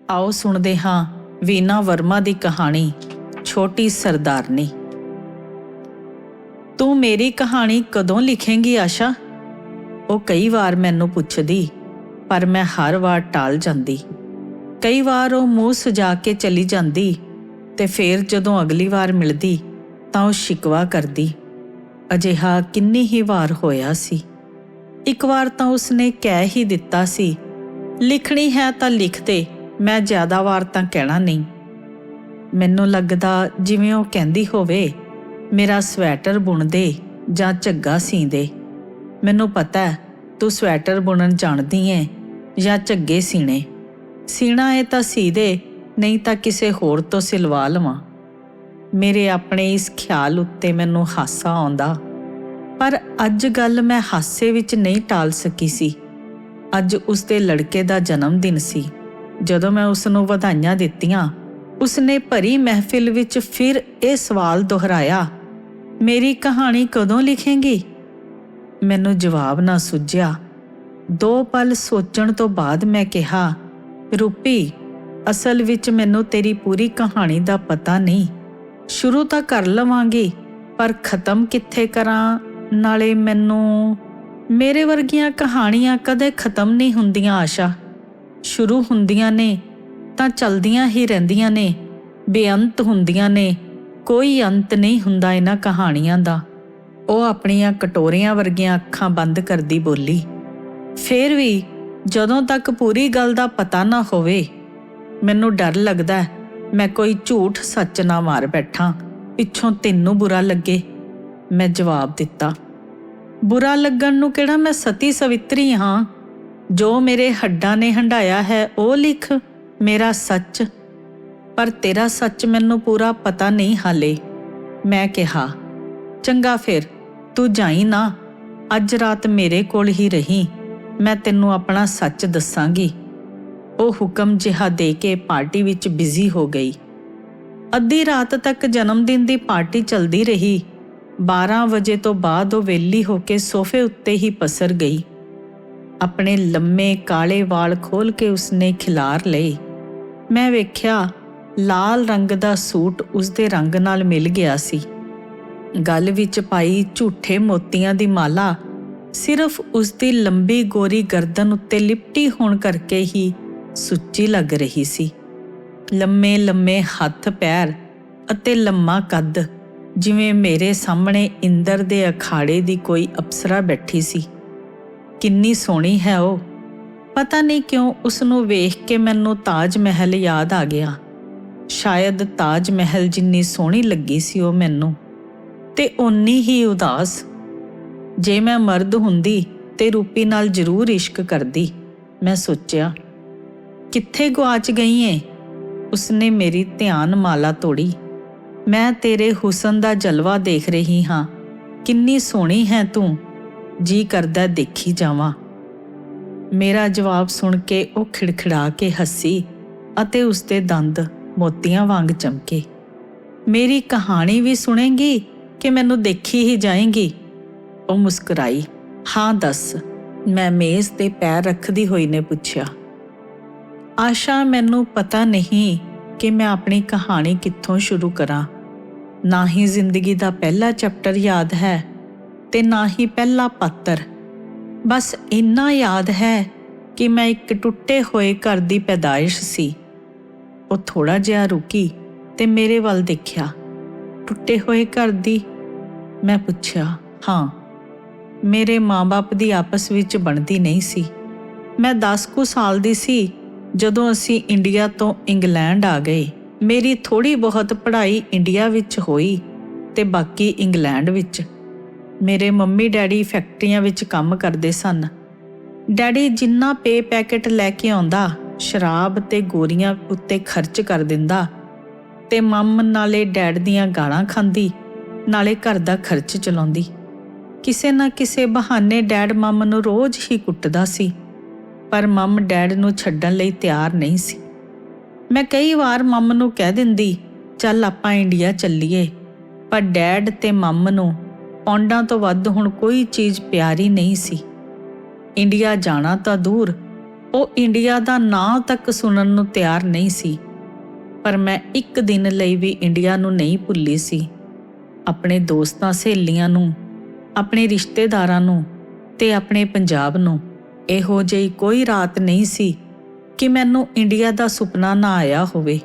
ਆਓ ਸੁਣਦੇ ਹਾਂ ਵੀਨਾ ਵਰਮਾ ਦੀ ਕਹਾਣੀ ਛੋਟੀ ਸਰਦਾਰਨੀ। ਤੂੰ ਮੇਰੀ ਕਹਾਣੀ ਕਦੋਂ ਲਿਖੇਂਗੀ ਆਸ਼ਾ? ਉਹ ਕਈ ਵਾਰ ਮੈਨੂੰ ਪੁੱਛਦੀ, ਪਰ ਮੈਂ ਹਰ ਵਾਰ ਟਾਲ ਜਾਂਦੀ। ਕਈ ਵਾਰ ਉਹ ਮੂੰਹ ਸੁਜਾ ਕੇ ਚਲੀ ਜਾਂਦੀ ਤੇ ਫੇਰ ਜਦੋਂ ਅਗਲੀ ਵਾਰ ਮਿਲਦੀ ਤਾਂ ਉਹ ਸ਼ਿਕਵਾ ਕਰਦੀ। ਅਜਿਹਾ ਕਿੰਨੀ ਹੀ ਵਾਰ ਹੋਇਆ ਸੀ। ਇੱਕ ਵਾਰ ਤਾਂ ਉਸਨੇ ਕਹਿ ਹੀ ਦਿੱਤਾ ਸੀ, ਲਿਖਣੀ ਹੈ ਤਾਂ ਲਿਖ ਦੇ, ਮੈਂ ਜ਼ਿਆਦਾ ਵਾਰ ਤਾਂ ਕਹਿਣਾ ਨਹੀਂ। ਮੈਨੂੰ ਲੱਗਦਾ ਜਿਵੇਂ ਉਹ ਕਹਿੰਦੀ ਹੋਵੇ, ਮੇਰਾ ਸਵੈਟਰ ਬੁਣ ਦੇ ਜਾਂ ਝੱਗਾ ਸੀਂ ਦੇ। ਮੈਨੂੰ ਪਤਾ ਤੂੰ ਸਵੈਟਰ ਬੁਣਨ ਜਾਣਦੀ ਏ ਜਾਂ ਝੱਗੇ ਸੀਣੇ। ਸੀਣਾ ਏ ਤਾਂ ਸੀ ਦੇ, ਨਹੀਂ ਤਾਂ ਕਿਸੇ ਹੋਰ ਤੋਂ ਸਿਲਵਾ ਲਵਾਂ। ਮੇਰੇ ਆਪਣੇ ਇਸ ਖਿਆਲ ਉੱਤੇ ਮੈਨੂੰ ਹਾਸਾ ਆਉਂਦਾ, ਪਰ ਅੱਜ ਗੱਲ ਮੈਂ ਹਾਸੇ ਵਿੱਚ ਨਹੀਂ ਟਾਲ ਸਕੀ ਸੀ। ਅੱਜ ਉਸਦੇ ਲੜਕੇ ਦਾ ਜਨਮ ਦਿਨ ਸੀ। ਜਦੋਂ ਮੈਂ ਉਸਨੂੰ ਵਧਾਈਆਂ ਦਿੱਤੀਆਂ, ਉਸਨੇ ਭਰੀ ਮਹਿਫਿਲ ਵਿੱਚ ਫਿਰ ਇਹ ਸਵਾਲ ਦੁਹਰਾਇਆ, ਮੇਰੀ ਕਹਾਣੀ ਕਦੋਂ ਲਿਖੇਂਗੀ? ਮੈਨੂੰ ਜਵਾਬ ਨਾ ਸੁੱਝਿਆ। 2 ਪਲ ਸੋਚਣ ਤੋਂ ਬਾਅਦ ਮੈਂ ਕਿਹਾ, ਰੂਪੀ, ਅਸਲ ਵਿੱਚ ਮੈਨੂੰ ਤੇਰੀ ਪੂਰੀ ਕਹਾਣੀ ਦਾ ਪਤਾ ਨਹੀਂ। ਸ਼ੁਰੂ ਤਾਂ ਕਰ ਲਵਾਂਗੀ, ਪਰ ਖਤਮ ਕਿੱਥੇ ਕਰਾਂ? ਨਾਲੇ ਮੇਰੇ ਵਰਗੀਆਂ ਕਹਾਣੀਆਂ ਕਦੇ ਖਤਮ ਨਹੀਂ ਹੁੰਦੀਆਂ ਆਸ਼ਾ। ਸ਼ੁਰੂ ਹੁੰਦੀਆਂ ਨੇ ਤਾਂ ਚਲਦੀਆਂ ਹੀ ਰਹਿੰਦੀਆਂ ਨੇ, ਬੇਅੰਤ ਹੁੰਦੀਆਂ ਨੇ, ਕੋਈ ਅੰਤ ਨਹੀਂ ਹੁੰਦਾ ਇਹਨਾਂ ਕਹਾਣੀਆਂ ਦਾ। ਉਹ ਆਪਣੀਆਂ ਕਟੋਰੀਆਂ ਵਰਗੀਆਂ ਅੱਖਾਂ ਬੰਦ ਕਰਦੀ ਬੋਲੀ। ਫੇਰ ਵੀ ਜਦੋਂ ਤੱਕ ਪੂਰੀ ਗੱਲ ਦਾ ਪਤਾ ਨਾ ਹੋਵੇ, ਮੈਨੂੰ ਡਰ ਲੱਗਦਾ ਮੈਂ ਕੋਈ ਝੂਠ ਸੱਚ ਨਾ ਮਾਰ ਬੈਠਾਂ, ਪਿੱਛੋਂ ਤੈਨੂੰ ਬੁਰਾ ਲੱਗੇ। ਮੈਂ ਜਵਾਬ ਦਿੱਤਾ, ਬੁਰਾ ਲੱਗਣ ਨੂੰ ਕਿਹੜਾ ਮੈਂ ਸਤੀ ਸਵਿਤਰੀ ਹਾਂ? ਜੋ ਮੇਰੇ ਹੱਡਾਂ ਨੇ ਹੰਢਾਇਆ ਹੈ ਉਹ ਲਿਖ, ਮੇਰਾ ਸੱਚ। ਪਰ ਤੇਰਾ ਸੱਚ ਮੈਨੂੰ ਪੂਰਾ ਪਤਾ ਨਹੀਂ ਹਾਲੇ। ਮੈਂ ਕਿਹਾ, ਚੰਗਾ ਫਿਰ ਤੂੰ ਜਾਈ ਨਾ, ਅੱਜ ਰਾਤ ਮੇਰੇ ਕੋਲ ਹੀ ਰਹੀ, ਮੈਂ ਤੈਨੂੰ ਆਪਣਾ ਸੱਚ ਦੱਸਾਂਗੀ। ਉਹ ਹੁਕਮ ਜਿਹਾ ਦੇ ਕੇ ਪਾਰਟੀ ਵਿੱਚ ਬਿਜ਼ੀ ਹੋ ਗਈ। ਅੱਧੀ ਰਾਤ ਤੱਕ ਜਨਮ ਦਿਨ ਦੀ ਪਾਰਟੀ ਚੱਲਦੀ ਰਹੀ। 12 ਵਜੇ ਤੋਂ ਬਾਅਦ ਉਹ ਵਿਹਲੀ ਹੋ ਕੇ ਸੋਫੇ ਉੱਤੇ ਹੀ ਪਸਰ ਗਈ। ਆਪਣੇ ਲੰਮੇ ਕਾਲੇ ਵਾਲ ਖੋਲ ਕੇ ਉਸਨੇ ਖਿਲਾਰ ਲਏ। ਮੈਂ ਵੇਖਿਆ ਲਾਲ ਰੰਗ ਦਾ ਸੂਟ ਉਸਦੇ ਰੰਗ ਨਾਲ ਮਿਲ ਗਿਆ ਸੀ। ਗਲ ਵਿੱਚ ਪਾਈ ਝੂਠੇ ਮੋਤੀਆਂ ਦੀ ਮਾਲਾ ਸਿਰਫ ਉਸਦੀ ਲੰਬੀ ਗੋਰੀ ਗਰਦਨ ਉੱਤੇ ਲਿਪਟੀ ਹੋਣ ਕਰਕੇ ਹੀ ਸੁੱਚੀ ਲੱਗ ਰਹੀ ਸੀ। ਲੰਮੇ ਲੰਮੇ ਹੱਥ ਪੈਰ ਅਤੇ ਲੰਮਾ ਕੱਦ, ਜਿਵੇਂ ਮੇਰੇ ਸਾਹਮਣੇ ਇੰਦਰ ਦੇ ਅਖਾੜੇ ਦੀ ਕੋਈ ਅਪਸਰਾ ਬੈਠੀ ਸੀ। ਕਿੰਨੀ ਸੋਹਣੀ ਹੈ ਉਹ। ਪਤਾ ਨਹੀਂ ਕਿਉਂ ਉਸਨੂੰ ਵੇਖ ਕੇ ਮੈਨੂੰ ਤਾਜ ਮਹਿਲ ਯਾਦ ਆ ਗਿਆ। ਸ਼ਾਇਦ ਤਾਜ ਮਹਿਲ ਜਿੰਨੀ ਸੋਹਣੀ ਲੱਗੀ ਸੀ ਉਹ ਮੈਨੂੰ, ਤੇ ਓਨੀ ਹੀ ਉਦਾਸ। ਜੇ ਮੈਂ ਮਰਦ ਹੁੰਦੀ ਤੇ ਰੂਪੀ ਨਾਲ ਜ਼ਰੂਰ ਇਸ਼ਕ ਕਰਦੀ, ਮੈਂ ਸੋਚਿਆ। ਕਿੱਥੇ ਗੁਆਚ ਗਈ ਏ? ਉਸਨੇ ਮੇਰੀ ਧਿਆਨ ਮਾਲਾ ਤੋੜੀ। ਮੈਂ ਤੇਰੇ ਹੁਸਨ ਦਾ ਜਲਵਾ ਦੇਖ ਰਹੀ ਹਾਂ। ਕਿੰਨੀ ਸੋਹਣੀ ਹੈ ਤੂੰ, ਜੀ ਕਰਦਾ ਦੇਖੀ ਜਾਵਾਂ। ਮੇਰਾ ਜਵਾਬ ਸੁਣ ਕੇ ਉਹ ਖਿੜਖਿੜਾ ਕੇ ਹੱਸੀ ਅਤੇ ਉਸਦੇ ਦੰਦ ਮੋਤੀਆਂ ਵਾਂਗ ਚਮਕੇ। ਮੇਰੀ ਕਹਾਣੀ ਵੀ ਸੁਣੇਂਗੀ ਕਿ ਮੈਨੂੰ ਦੇਖੀ ਹੀ ਜਾਏਂਗੀ? ਉਹ ਮੁਸਕਰਾਈ। ਹਾਂ ਦੱਸ, ਮੈਂ ਮੇਜ਼ ਤੇ ਪੈਰ ਰੱਖਦੀ ਹੋਈ ਨੇ ਪੁੱਛਿਆ। ਆਸ਼ਾ, ਮੈਨੂੰ ਪਤਾ ਨਹੀਂ ਕਿ ਮੈਂ ਆਪਣੀ ਕਹਾਣੀ ਕਿੱਥੋਂ ਸ਼ੁਰੂ ਕਰਾਂ। ਨਾ ਹੀ ਜ਼ਿੰਦਗੀ ਦਾ ਪਹਿਲਾ ਚੈਪਟਰ ਯਾਦ ਹੈ ਤੇ ਨਾ ਹੀ ਪਹਿਲਾ ਪਾਤਰ। ਬਸ ਇੰਨਾ ਯਾਦ ਹੈ ਕਿ ਮੈਂ ਇੱਕ ਟੁੱਟੇ ਹੋਏ ਘਰ ਦੀ ਪੈਦਾਇਸ਼ ਸੀ। ਉਹ ਥੋੜਾ ਜਿਹਾ ਰੁਕੀ ਤੇ ਮੇਰੇ ਵੱਲ ਦੇਖਿਆ। ਟੁੱਟੇ ਹੋਏ ਘਰ ਦੀ? ਮੈਂ ਪੁੱਛਿਆ। ਹਾਂ, ਮੇਰੇ ਮਾਂ-ਬਾਪ ਦੀ ਆਪਸ ਵਿੱਚ ਬਣਦੀ ਨਹੀਂ ਸੀ। ਮੈਂ 10 ਕੁ ਸਾਲ ਦੀ ਸੀ ਜਦੋਂ ਅਸੀਂ ਇੰਡੀਆ ਤੋਂ ਇੰਗਲੈਂਡ ਆ ਗਏ। ਮੇਰੀ ਥੋੜ੍ਹੀ ਬਹੁਤ ਪੜ੍ਹਾਈ ਇੰਡੀਆ ਵਿੱਚ ਹੋਈ ਤੇ ਬਾਕੀ ਇੰਗਲੈਂਡ ਵਿੱਚ। ਮੇਰੇ ਮੰਮੀ ਡੈਡੀ ਫੈਕਟਰੀਆਂ ਵਿੱਚ ਕੰਮ ਕਰਦੇ ਸਨ। ਡੈਡੀ ਜਿੰਨਾ ਪੇ ਪੈਕਟ ਲੈ ਕੇ ਆਉਂਦਾ, ਸ਼ਰਾਬ ਤੇ ਗੋਰੀਆਂ ਉੱਤੇ ਖਰਚ ਕਰ ਦਿੰਦਾ, ਤੇ ਮੰਮ ਨਾਲੇ ਡੈਡ ਦੀਆਂ ਗਾਲਾਂ ਖਾਂਦੀ, ਨਾਲੇ ਘਰ ਦਾ ਖਰਚ ਚਲਾਉਂਦੀ। ਕਿਸੇ ਨਾ ਕਿਸੇ ਬਹਾਨੇ ਡੈਡ ਮੰਮ ਨੂੰ ਰੋਜ਼ ਹੀ ਕੁੱਟਦਾ ਸੀ, ਪਰ ਮੰਮ ਡੈਡ ਨੂੰ ਛੱਡਣ ਲਈ ਤਿਆਰ ਨਹੀਂ ਸੀ। ਮੈਂ ਕਈ ਵਾਰ ਮੰਮ ਨੂੰ ਕਹਿ ਦਿੰਦੀ, ਚੱਲ ਆਪਾਂ ਇੰਡੀਆ ਚੱਲੀਏ, ਪਰ ਡੈਡ ਤੇ ਮੰਮ ਨੂੰ ਪੌਂਡਾਂ ਤੋਂ ਵੱਧ ਹੁਣ ਕੋਈ ਚੀਜ਼ ਪਿਆਰੀ ਨਹੀਂ ਸੀ। ਇੰਡੀਆ ਜਾਣਾ ਤਾਂ ਦੂਰ, ਉਹ ਇੰਡੀਆ ਦਾ ਨਾਂ ਤੱਕ ਸੁਣਨ ਨੂੰ ਤਿਆਰ ਨਹੀਂ ਸੀ। ਪਰ ਮੈਂ ਇੱਕ ਦਿਨ ਲਈ ਵੀ ਇੰਡੀਆ ਨੂੰ ਨਹੀਂ ਭੁੱਲੀ ਸੀ। ਆਪਣੇ ਦੋਸਤਾਂ ਸਹੇਲੀਆਂ ਨੂੰ, ਆਪਣੇ ਰਿਸ਼ਤੇਦਾਰਾਂ ਨੂੰ ਤੇ ਆਪਣੇ ਪੰਜਾਬ ਨੂੰ। ਇਹੋ ਜਿਹੀ ਕੋਈ ਰਾਤ ਨਹੀਂ ਸੀ ਕਿ ਮੈਨੂੰ ਇੰਡੀਆ ਦਾ ਸੁਪਨਾ ਨਾ ਆਇਆ ਹੋਵੇ।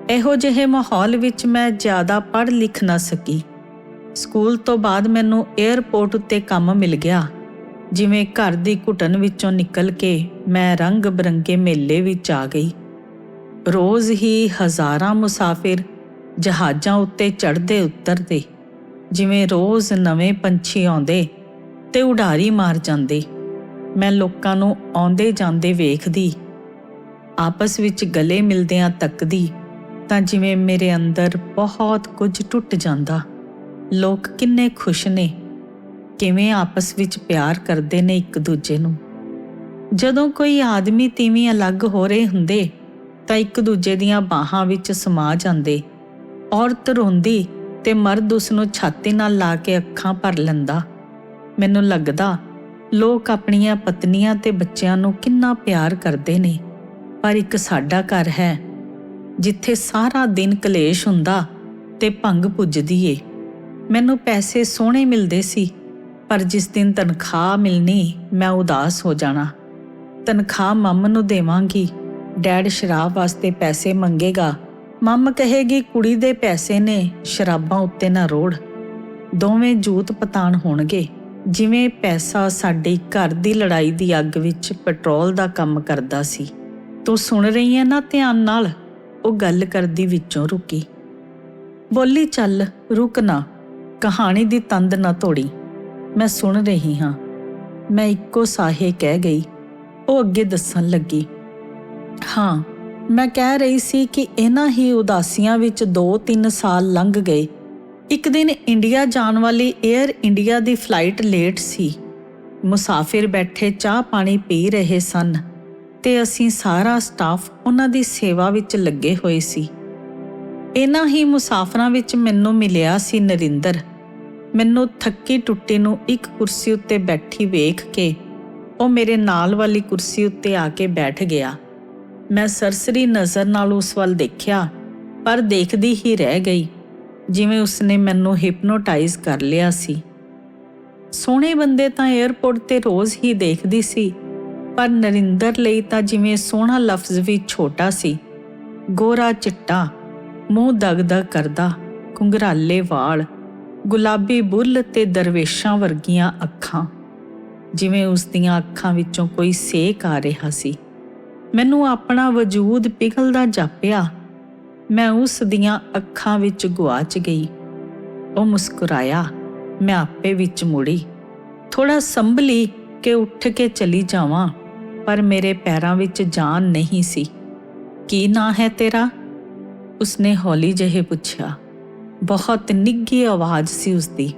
ਇਹੋ ਜਿਹੇ ਮਾਹੌਲ ਵਿੱਚ ਮੈਂ ਜ਼ਿਆਦਾ ਪੜ੍ਹ ਲਿਖ ਨਾ ਸਕੀ। ਸਕੂਲ ਤੋਂ ਬਾਅਦ ਮੈਨੂੰ ਏਅਰਪੋਰਟ ਉੱਤੇ ਕੰਮ ਮਿਲ ਗਿਆ। ਜਿਵੇਂ ਘਰ ਦੀ ਘੁਟਨ ਵਿੱਚੋਂ ਨਿਕਲ ਕੇ ਮੈਂ ਰੰਗ ਬਰੰਗੇ ਮੇਲੇ ਵਿੱਚ ਆ ਗਈ। ਰੋਜ਼ ਹੀ ਹਜ਼ਾਰਾਂ ਮੁਸਾਫਿਰ ਜਹਾਜ਼ਾਂ ਉੱਤੇ ਚੜ੍ਹਦੇ ਉਤਰਦੇ, ਜਿਵੇਂ ਰੋਜ਼ ਨਵੇਂ ਪੰਛੀ ਆਉਂਦੇ ਤੇ ਉਡਾਰੀ ਮਾਰ ਜਾਂਦੇ। ਮੈਂ ਲੋਕਾਂ ਨੂੰ ਆਉਂਦੇ ਜਾਂਦੇ ਵੇਖਦੀ, ਆਪਸ ਵਿੱਚ ਗਲੇ ਮਿਲਦਿਆਂ ਤੱਕਦੀ ਤਾਂ ਜਿਵੇਂ ਮੇਰੇ ਅੰਦਰ ਬਹੁਤ ਕੁਝ ਟੁੱਟ ਜਾਂਦਾ। ਲੋਕ ਕਿੰਨੇ ਖੁਸ਼ ਨੇ, ਕਿਵੇਂ ਆਪਸ ਵਿੱਚ ਪਿਆਰ ਕਰਦੇ ਨੇ ਇੱਕ ਦੂਜੇ ਨੂੰ। ਜਦੋਂ ਕੋਈ ਆਦਮੀ ਤੀਵੀਂ ਅਲੱਗ ਹੋ ਰਹੇ ਹੁੰਦੇ ਤਾਂ ਇੱਕ ਦੂਜੇ ਦੀਆਂ ਬਾਹਾਂ ਵਿੱਚ ਸਮਾ ਜਾਂਦੇ। ਔਰਤ ਰੋਂਦੀ ਤੇ ਮਰਦ ਉਸ ਨੂੰ ਛਾਤੀ ਨਾਲ ਲਾ ਕੇ ਅੱਖਾਂ ਭਰ ਲੈਂਦਾ। ਮੈਨੂੰ ਲੱਗਦਾ ਲੋਕ ਆਪਣੀਆਂ ਪਤਨੀਆਂ ਤੇ ਬੱਚਿਆਂ ਨੂੰ ਕਿੰਨਾ ਪਿਆਰ ਕਰਦੇ ਨੇ। ਪਰ ਇੱਕ ਸਾਡਾ ਘਰ ਹੈ ਜਿੱਥੇ ਸਾਰਾ ਦਿਨ ਕਲੇਸ਼ ਹੁੰਦਾ ਤੇ ਭੰਗ ਪੁੱਜਦੀ ਏ। ਮੈਨੂੰ ਪੈਸੇ ਸੋਹਣੇ ਮਿਲਦੇ ਸੀ, ਪਰ ਜਿਸ ਦਿਨ ਤਨਖਾਹ ਮਿਲਣੀ ਮੈਂ ਉਦਾਸ ਹੋ ਜਾਣਾ। ਤਨਖਾਹ ਮੰਮ ਨੂੰ ਦੇਵਾਂਗੀ, ਡੈਡ ਸ਼ਰਾਬ ਵਾਸਤੇ ਪੈਸੇ ਮੰਗੇਗਾ। ਮੰਮ ਕਹੇਗੀ ਕੁੜੀ ਦੇ ਪੈਸੇ ਨੇ, ਸ਼ਰਾਬਾਂ ਉੱਤੇ ਨਾ ਰੋੜ। ਦੋਵੇਂ ਜੂਤ ਪਤਾਣ ਹੋਣਗੇ। ਜਿਵੇਂ ਪੈਸਾ ਸਾਡੀ ਘਰ ਦੀ ਲੜਾਈ ਦੀ ਅੱਗ ਵਿੱਚ ਪੈਟਰੋਲ ਦਾ ਕੰਮ ਕਰਦਾ ਸੀ। ਤੂੰ ਸੁਣ ਰਹੀ ਹੈ ਨਾ ਧਿਆਨ ਨਾਲ? ਉਹ ਗੱਲ ਕਰਦੀ ਵਿੱਚੋਂ ਰੁਕੀ। ਬੋਲੀ, ਚੱਲ ਰੁਕ ਨਾ, ਕਹਾਣੀ ਦੀ ਤੰਦ ਨਾ ਤੋੜੀ, ਮੈਂ ਸੁਣ ਰਹੀ ਹਾਂ। ਮੈਂ ਇੱਕੋ ਸਾਹੇ ਕਹਿ ਗਈ। ਉਹ ਅੱਗੇ ਦੱਸਣ ਲੱਗੀ, ਹਾਂ, ਮੈਂ ਕਹਿ ਰਹੀ ਸੀ ਕਿ ਇਹਨਾਂ ਹੀ ਉਦਾਸੀਆਂ ਵਿੱਚ 2-3 ਸਾਲ ਲੰਘ ਗਏ। ਇੱਕ ਦਿਨ ਇੰਡੀਆ ਜਾਣ ਵਾਲੀ ਏਅਰ ਇੰਡੀਆ ਦੀ ਫਲਾਈਟ ਲੇਟ ਸੀ। ਮੁਸਾਫਿਰ ਬੈਠੇ ਚਾਹ ਪਾਣੀ ਪੀ ਰਹੇ ਸਨ ਤੇ ਅਸੀਂ ਸਾਰਾ ਸਟਾਫ ਉਹਨਾਂ ਦੀ ਸੇਵਾ ਵਿੱਚ ਲੱਗੇ ਹੋਏ ਸੀ। ਇਹਨਾਂ ਹੀ ਮੁਸਾਫਰਾਂ ਵਿੱਚ ਮੈਨੂੰ ਮਿਲਿਆ ਸੀ ਨਰਿੰਦਰ। ਮੈਨੂੰ ਥੱਕੀ ਟੁੱਟੀ ਨੂੰ ਇੱਕ ਕੁਰਸੀ ਉੱਤੇ ਬੈਠੀ ਵੇਖ ਕੇ ਉਹ ਮੇਰੇ ਨਾਲ ਵਾਲੀ ਕੁਰਸੀ ਉੱਤੇ ਆ ਕੇ ਬੈਠ ਗਿਆ। ਮੈਂ ਸਰਸਰੀ ਨਜ਼ਰ ਨਾਲ ਉਸ ਵੱਲ ਦੇਖਿਆ, ਪਰ ਦੇਖਦੀ ਹੀ ਰਹਿ ਗਈ, ਜਿਵੇਂ ਉਸਨੇ ਮੈਨੂੰ ਹਿਪਨੋਟਾਈਜ਼ ਕਰ ਲਿਆ ਸੀ। ਸੋਹਣੇ ਬੰਦੇ ਤਾਂ ਏਅਰਪੋਰਟ ਤੇ ਰੋਜ਼ ਹੀ ਦੇਖਦੀ ਸੀ, ਪਰ ਨਰਿੰਦਰ ਲਈ ਤਾਂ ਜਿਵੇਂ ਸੋਹਣਾ ਲਫ਼ਜ਼ ਵੀ ਛੋਟਾ ਸੀ। ਗੋਰਾ ਚਿੱਟਾ, ਮੂੰਹ ਦਗ-ਦਗ ਕਰਦਾ, ਘੁੰਘਰਾਲੇ ਵਾਲ, ਗੁਲਾਬੀ ਬੁੱਲ੍ਹ ਤੇ ਦਰਵੇਸ਼ਾਂ ਵਰਗੀਆਂ ਅੱਖਾਂ, ਜਿਵੇਂ ਉਸ ਦੀਆਂ ਅੱਖਾਂ ਵਿੱਚੋਂ ਕੋਈ ਸੇਕ ਆ ਰਿਹਾ ਸੀ। ਮੈਨੂੰ ਆਪਣਾ ਵਜੂਦ ਪਿਘਲਦਾ ਜਾਪਿਆ। ਮੈਂ ਉਸ ਦੀਆਂ ਅੱਖਾਂ ਵਿੱਚ ਗੁਆਚ ਗਈ। ਉਹ ਮੁਸਕਰਾਇਆ। ਮੈਂ ਆਪੇ ਵਿੱਚ ਮੁੜੀ, ਥੋੜਾ ਸੰਭਲੀ ਕਿ ਉੱਠ ਕੇ ਚਲੀ ਜਾਵਾਂ, ਪਰ ਮੇਰੇ ਪੈਰਾਂ ਵਿੱਚ ਜਾਨ ਨਹੀਂ ਸੀ। ਕੀ ਨਾਂ ਹੈ ਤੇਰਾ? ਉਸਨੇ ਹੌਲੀ ਜਿਹੇ ਪੁੱਛਿਆ। ਬਹੁਤ ਨਿੱਘੀ ਆਵਾਜ਼ ਸੀ ਉਸਦੀ।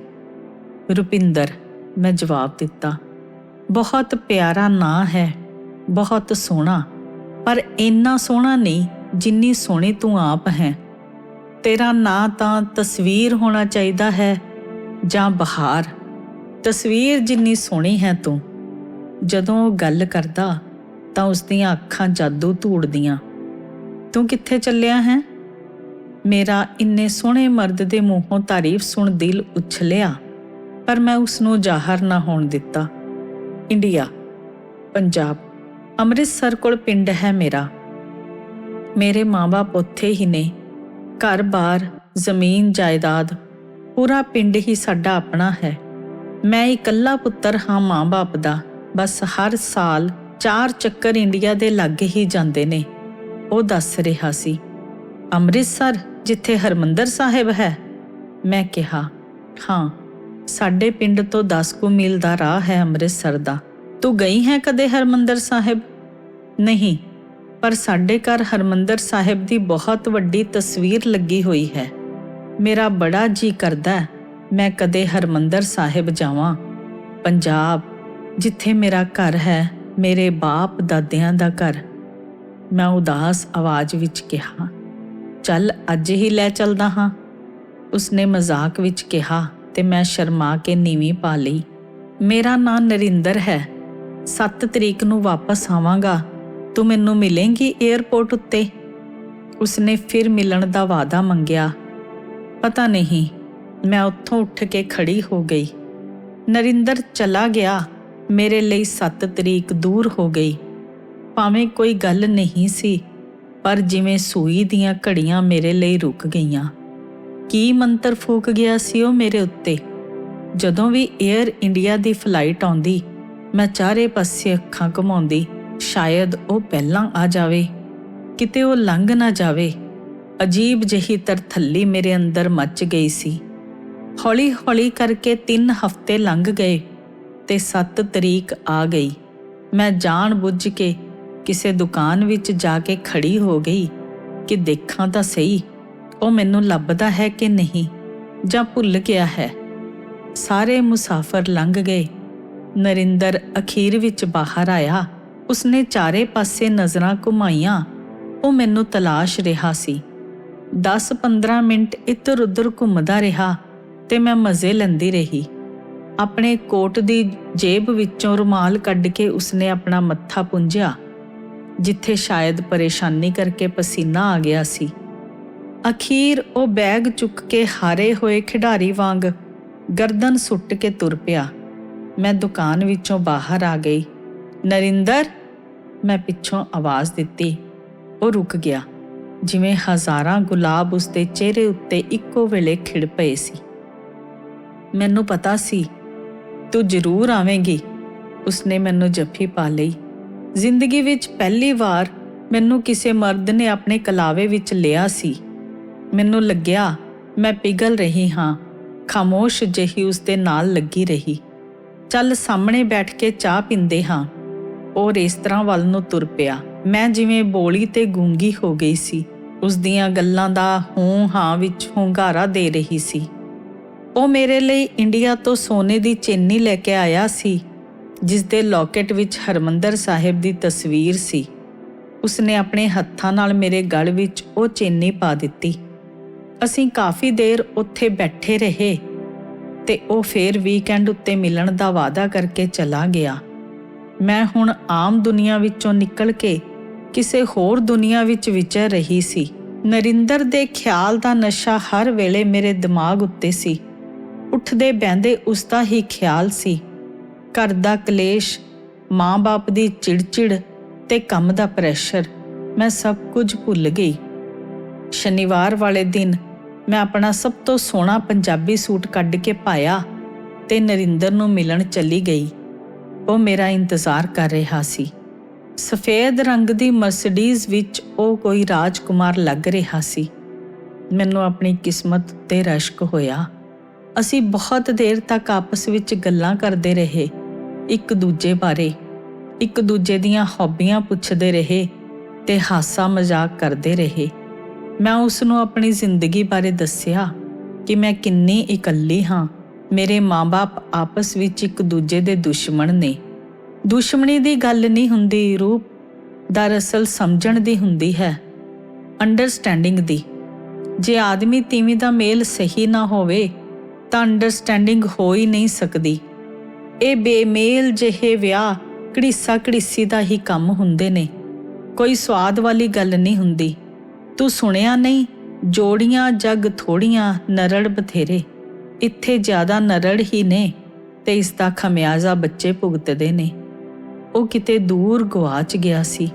ਰੁਪਿੰਦਰ, ਮੈਂ ਜਵਾਬ ਦਿੱਤਾ। ਬਹੁਤ ਪਿਆਰਾ ਨਾਂ ਹੈ, ਬਹੁਤ ਸੋਹਣਾ, ਪਰ ਇੰਨਾ ਸੋਹਣਾ ਨਹੀਂ ਜਿੰਨੀ ਸੋਹਣੀ ਤੂੰ ਆਪ ਹੈ। ਤੇਰਾ ਨਾਂ ਤਾਂ ਤਸਵੀਰ ਹੋਣਾ ਚਾਹੀਦਾ ਹੈ ਜਾਂ ਬਹਾਰ। ਤਸਵੀਰ ਜਿੰਨੀ ਸੋਹਣੀ ਹੈ ਤੂੰ। ਜਦੋਂ ਉਹ ਗੱਲ ਕਰਦਾ ਤਾਂ ਉਸਦੀਆਂ ਅੱਖਾਂ ਜਾਦੂ ਧੂੜਦੀਆਂ। ਤੂੰ ਕਿੱਥੇ ਚੱਲਿਆ ਹੈ? ਮੇਰਾ ਇੰਨੇ ਸੋਹਣੇ ਮਰਦ ਦੇ ਮੂੰਹੋਂ ਤਾਰੀਫ ਸੁਣ ਦਿਲ ਉਛਲਿਆ, ਪਰ ਮੈਂ ਉਸਨੂੰ ਜ਼ਾਹਰ ਨਾ ਹੋਣ ਦਿੱਤਾ। ਇੰਡੀਆ, ਪੰਜਾਬ, ਅੰਮ੍ਰਿਤਸਰ ਕੋਲ ਪਿੰਡ ਹੈ ਮੇਰਾ। ਮੇਰੇ ਮਾਂ-ਬਾਪ ਉੱਥੇ ਹੀ ਨੇ। ਘਰ-ਬਾਰ, ਜ਼ਮੀਨ ਜਾਇਦਾਦ, ਪੂਰਾ ਪਿੰਡ ਹੀ ਸਾਡਾ ਆਪਣਾ ਹੈ। ਮੈਂ ਇਕੱਲਾ ਪੁੱਤਰ ਹਾਂ ਮਾਂ-ਬਾਪ ਦਾ। ਬਸ ਹਰ ਸਾਲ 4 ਚੱਕਰ ਇੰਡੀਆ ਦੇ ਲੱਗ ਹੀ ਜਾਂਦੇ ਨੇ। ਉਹ ਦੱਸ ਰਿਹਾ ਸੀ। ਅੰਮ੍ਰਿਤਸਰ, ਜਿੱਥੇ ਹਰਿਮੰਦਰ ਸਾਹਿਬ ਹੈ? ਮੈਂ ਕਿਹਾ, ਹਾਂ, ਸਾਡੇ ਪਿੰਡ ਤੋਂ 10 ਕੁ ਮੀਲ ਦਾ ਰਾਹ ਹੈ ਅੰਮ੍ਰਿਤਸਰ ਦਾ। ਤੂੰ ਗਈ ਹੈ ਕਦੇ ਹਰਿਮੰਦਰ ਸਾਹਿਬ? ਨਹੀਂ, ਪਰ ਸਾਡੇ ਘਰ ਹਰਿਮੰਦਰ ਸਾਹਿਬ ਦੀ ਬਹੁਤ ਵੱਡੀ ਤਸਵੀਰ ਲੱਗੀ ਹੋਈ ਹੈ। ਮੇਰਾ ਬੜਾ ਜੀ ਕਰਦਾ ਮੈਂ ਕਦੇ ਹਰਿਮੰਦਰ ਸਾਹਿਬ ਜਾਵਾਂ। ਪੰਜਾਬ, ਜਿੱਥੇ ਮੇਰਾ ਘਰ ਹੈ, ਮੇਰੇ ਬਾਪ ਦਾਦਿਆਂ ਦਾ ਘਰ। ਮੈਂ ਉਦਾਸ ਆਵਾਜ਼ ਵਿੱਚ ਕਿਹਾ। ਚੱਲ ਅੱਜ ਹੀ ਲੈ ਚੱਲਦਾ ਹਾਂ, ਉਸਨੇ ਮਜ਼ਾਕ ਵਿੱਚ ਕਿਹਾ ਤੇ ਮੈਂ ਸ਼ਰਮਾ ਕੇ ਨੀਵੀਂ ਪਾ ਲਈ। ਮੇਰਾ ਨਾਂ ਨਰਿੰਦਰ ਹੈ। 7 ਤਰੀਕ ਨੂੰ ਵਾਪਸ ਆਵਾਂਗਾ, ਤੂੰ ਮੈਨੂੰ ਮਿਲੇਂਗੀ ਏਅਰਪੋਰਟ ਉੱਤੇ? ਉਸਨੇ ਫਿਰ ਮਿਲਣ ਦਾ ਵਾਅਦਾ ਮੰਗਿਆ। ਪਤਾ ਨਹੀਂ, ਮੈਂ ਉੱਥੋਂ ਉੱਠ ਕੇ ਖੜੀ ਹੋ ਗਈ। ਨਰਿੰਦਰ ਚਲਾ ਗਿਆ। ਮੇਰੇ ਲਈ 7 ਤਰੀਕ ਦੂਰ ਹੋ ਗਈ। ਭਾਵੇਂ ਕੋਈ ਗੱਲ ਨਹੀਂ ਸੀ, ਪਰ ਜਿਵੇਂ ਸੂਈ ਦੀਆਂ ਘੜੀਆਂ ਮੇਰੇ ਲਈ ਰੁਕ ਗਈਆਂ। ਕੀ ਮੰਤਰ ਫੂਕ ਗਿਆ ਸੀ ਉਹ ਮੇਰੇ ਉੱਤੇ। ਜਦੋਂ ਵੀ ਏਅਰ ਇੰਡੀਆ ਦੀ ਫਲਾਈਟ ਆਉਂਦੀ, ਮੈਂ ਚਾਰੇ ਪਾਸੇ ਅੱਖਾਂ ਘੁਮਾਉਂਦੀ, ਸ਼ਾਇਦ ਉਹ ਪਹਿਲਾਂ ਆ ਜਾਵੇ, ਕਿਤੇ ਉਹ ਲੰਘ ਨਾ ਜਾਵੇ। ਅਜੀਬ ਜਿਹੀ ਤਰਥੱਲੀ ਮੇਰੇ ਅੰਦਰ ਮੱਚ ਗਈ ਸੀ। ਹੌਲੀ ਹੌਲੀ ਕਰਕੇ 3 ਹਫ਼ਤੇ ਲੰਘ ਗਏ ਤੇ 7 ਤਰੀਕ ਆ ਗਈ। ਮੈਂ ਜਾਣ ਬੁੱਝ ਕੇ ਕਿਸੇ ਦੁਕਾਨ ਵਿੱਚ ਜਾ ਕੇ ਖੜੀ ਹੋ ਗਈ ਕਿ ਦੇਖਾਂ ਤਾਂ ਸਹੀ ਉਹ ਮੈਨੂੰ ਲੱਭਦਾ ਹੈ ਕਿ ਨਹੀਂ, ਜਾਂ ਭੁੱਲ ਗਿਆ ਹੈ। ਸਾਰੇ ਮੁਸਾਫਰ ਲੰਘ ਗਏ। ਨਰਿੰਦਰ ਅਖੀਰ ਵਿੱਚ ਬਾਹਰ ਆਇਆ। ਉਸਨੇ ਚਾਰੇ ਪਾਸੇ ਨਜ਼ਰਾਂ ਘੁਮਾਈਆਂ। ਉਹ ਮੈਨੂੰ ਤਲਾਸ਼ ਰਿਹਾ ਸੀ। 10-15 ਮਿੰਟ ਇੱਧਰ ਉੱਧਰ ਘੁੰਮਦਾ ਰਿਹਾ ਤੇ ਮੈਂ ਮਜ਼ੇ ਲੈਂਦੀ ਰਹੀ। ਆਪਣੇ ਕੋਟ ਦੀ ਜੇਬ ਵਿੱਚੋਂ ਰੁਮਾਲ ਕੱਢ ਕੇ ਉਸਨੇ ਆਪਣਾ ਮੱਥਾ ਪੂੰਝਿਆ, ਜਿੱਥੇ ਸ਼ਾਇਦ ਪਰੇਸ਼ਾਨੀ ਕਰਕੇ ਪਸੀਨਾ ਆ ਗਿਆ ਸੀ। ਅਖੀਰ ਉਹ ਬੈਗ ਚੁੱਕ ਕੇ ਹਾਰੇ ਹੋਏ ਖਿਡਾਰੀ ਵਾਂਗ ਗਰਦਨ ਸੁੱਟ ਕੇ ਤੁਰ ਪਿਆ। ਮੈਂ ਦੁਕਾਨ ਵਿੱਚੋਂ ਬਾਹਰ ਆ ਗਈ। ਨਰਿੰਦਰ, ਮੈਂ ਪਿੱਛੋਂ ਆਵਾਜ਼ ਦਿੱਤੀ। ਉਹ ਰੁਕ ਗਿਆ, ਜਿਵੇਂ ਹਜ਼ਾਰਾਂ ਗੁਲਾਬ ਉਸਦੇ ਚਿਹਰੇ ਉੱਤੇ ਇੱਕੋ ਵੇਲੇ ਖਿੜ ਪਏ ਸੀ। ਮੈਨੂੰ ਪਤਾ ਸੀ ਤੂੰ ਜ਼ਰੂਰ ਆਵੇਂਗੀ। ਉਸਨੇ ਮੈਨੂੰ ਜੱਫੀ ਪਾ ਲਈ। ਜ਼ਿੰਦਗੀ ਵਿੱਚ ਪਹਿਲੀ ਵਾਰ ਮੈਨੂੰ ਕਿਸੇ ਮਰਦ ਨੇ ਆਪਣੇ ਕਲਾਵੇ ਵਿੱਚ ਲਿਆ ਸੀ। ਮੈਨੂੰ ਲੱਗਿਆ ਮੈਂ ਪਿਘਲ ਰਹੀ ਹਾਂ। ਖਾਮੋਸ਼ ਜਿਹੀ ਉਸਦੇ ਨਾਲ ਲੱਗੀ ਰਹੀ। ਚੱਲ ਸਾਹਮਣੇ ਬੈਠ ਕੇ ਚਾਹ ਪੀਂਦੇ ਹਾਂ। ਉਹ ਰੇਸਤਰਾਂ ਵੱਲ ਨੂੰ ਤੁਰ ਪਿਆ। ਮੈਂ ਜਿਵੇਂ ਬੋਲੀ ਤੇ ਗੂੰਗੀ ਹੋ ਗਈ ਸੀ। ਉਸਦੀਆਂ ਗੱਲਾਂ ਦਾ ਹੂੰ ਹਾਂ ਵਿੱਚ ਹੁੰਗਾਰਾ ਦੇ ਰਹੀ ਸੀ। ਉਹ ਮੇਰੇ ਲਈ ਇੰਡੀਆ ਤੋਂ ਸੋਨੇ ਦੀ ਚੇਨੀ ਲੈ ਕੇ ਆਇਆ ਸੀ, ਜਿਸ ਦੇ ਲੌਕੇਟ ਵਿੱਚ ਹਰਮੰਦਰ ਸਾਹਿਬ ਦੀ ਤਸਵੀਰ ਸੀ। ਉਸਨੇ ਆਪਣੇ ਹੱਥਾਂ ਨਾਲ ਮੇਰੇ ਗਲ ਵਿੱਚ ਉਹ ਚੇਨੀ ਪਾ ਦਿੱਤੀ। ਅਸੀਂ ਕਾਫੀ ਦੇਰ ਉੱਥੇ ਬੈਠੇ ਰਹੇ ਤੇ ਉਹ ਫੇਰ ਵੀਕਐਂਡ ਉੱਤੇ ਮਿਲਣ ਦਾ ਵਾਅਦਾ ਕਰਕੇ ਚਲਾ ਗਿਆ। ਮੈਂ ਹੁਣ ਆਮ ਦੁਨੀਆ ਵਿੱਚੋਂ ਨਿਕਲ ਕੇ ਕਿਸੇ ਹੋਰ ਦੁਨੀਆ ਵਿੱਚ ਵਿਚਰ ਰਹੀ ਸੀ। ਨਰਿੰਦਰ ਦੇ ਖਿਆਲ ਦਾ ਨਸ਼ਾ ਹਰ ਵੇਲੇ ਮੇਰੇ ਦਿਮਾਗ ਉੱਤੇ ਸੀ। ਉੱਠਦੇ ਬਹਿੰਦੇ ਉਸਦਾ ਹੀ ਖਿਆਲ ਸੀ। ਘਰ ਦਾ ਕਲੇਸ਼, ਮਾਂ-ਬਾਪ ਦੀ ਚਿੜਚਿੜ ਤੇ ਕੰਮ ਦਾ ਪ੍ਰੈਸ਼ਰ, ਮੈਂ ਸਭ ਕੁਝ ਭੁੱਲ ਗਈ। ਸ਼ਨੀਵਾਰ ਵਾਲੇ ਦਿਨ ਮੈਂ ਆਪਣਾ ਸਭ ਤੋਂ ਸੋਹਣਾ ਪੰਜਾਬੀ ਸੂਟ ਕੱਢ ਕੇ ਪਾਇਆ ਤੇ ਨਰਿੰਦਰ ਨੂੰ ਮਿਲਣ ਚਲੀ ਗਈ। ਉਹ ਮੇਰਾ ਇੰਤਜ਼ਾਰ ਕਰ ਰਿਹਾ ਸੀ। ਸਫੇਦ ਰੰਗ ਦੀ ਮਰਸੀਡੀਜ਼ ਵਿੱਚ ਉਹ ਕੋਈ ਰਾਜਕੁਮਾਰ ਲੱਗ ਰਿਹਾ ਸੀ। ਮੈਨੂੰ ਆਪਣੀ ਕਿਸਮਤ ਉੱਤੇ ਰਸ਼ਕ ਹੋਇਆ। ਅਸੀਂ ਬਹੁਤ ਦੇਰ ਤੱਕ ਆਪਸ ਵਿੱਚ ਗੱਲਾਂ ਕਰਦੇ ਰਹੇ, ਇੱਕ ਦੂਜੇ ਬਾਰੇ, ਇੱਕ ਦੂਜੇ ਦੀਆਂ ਹੌਬੀਆਂ ਪੁੱਛਦੇ ਰਹੇ ਤੇ ਹਾਸਾ ਮਜ਼ਾਕ ਕਰਦੇ ਰਹੇ। ਮੈਂ ਉਸ ਨੂੰ ਆਪਣੀ ਜ਼ਿੰਦਗੀ ਬਾਰੇ ਦੱਸਿਆ ਕਿ ਮੈਂ ਕਿੰਨੀ ਇਕੱਲੀ ਹਾਂ। ਮੇਰੇ ਮਾਂ-ਬਾਪ ਆਪਸ ਵਿੱਚ ਇੱਕ ਦੂਜੇ ਦੇ ਦੁਸ਼ਮਣ ਨੇ। ਦੁਸ਼ਮਣੀ ਦੀ ਗੱਲ ਨਹੀਂ ਹੁੰਦੀ ਰੂਪ, ਦਰਅਸਲ ਸਮਝਣ ਦੀ ਹੁੰਦੀ ਹੈ, ਅੰਡਰਸਟੈਂਡਿੰਗ ਦੀ। ਜੇ ਆਦਮੀ ਤੀਵੀਂ ਦਾ ਮੇਲ ਸਹੀ ਨਾ ਹੋਵੇ ਤਾਂ ਅੰਡਰਸਟੈਂਡਿੰਗ ਹੋ ਹੀ ਨਹੀਂ ਸਕਦੀ। ਇਹ ਬੇਮੇਲ ਜਿਹੇ ਵਿਆਹ ਘੜੀਸਾ ਘੜੀਸੀ ਦਾ ਹੀ ਕੰਮ ਹੁੰਦੇ ਨੇ, ਕੋਈ ਸਵਾਦ ਵਾਲੀ ਗੱਲ ਨਹੀਂ ਹੁੰਦੀ। ਤੂੰ ਸੁਣਿਆ ਨਹੀਂ, ਜੋੜੀਆਂ ਜੱਗ ਥੋੜੀਆਂ, ਨਰੜ ਬਥੇਰੇ। ਇੱਥੇ ਜ਼ਿਆਦਾ ਨਰੜ ਹੀ ਨੇ ਤੇ ਇਸ ਦਾ ਖਮਿਆਜ਼ਾ ਬੱਚੇ ਭੁਗਤਦੇ ਨੇ। ਉਹ ਕਿਤੇ ਦੂਰ ਗਵਾਚ ਗਿਆ ਸੀ।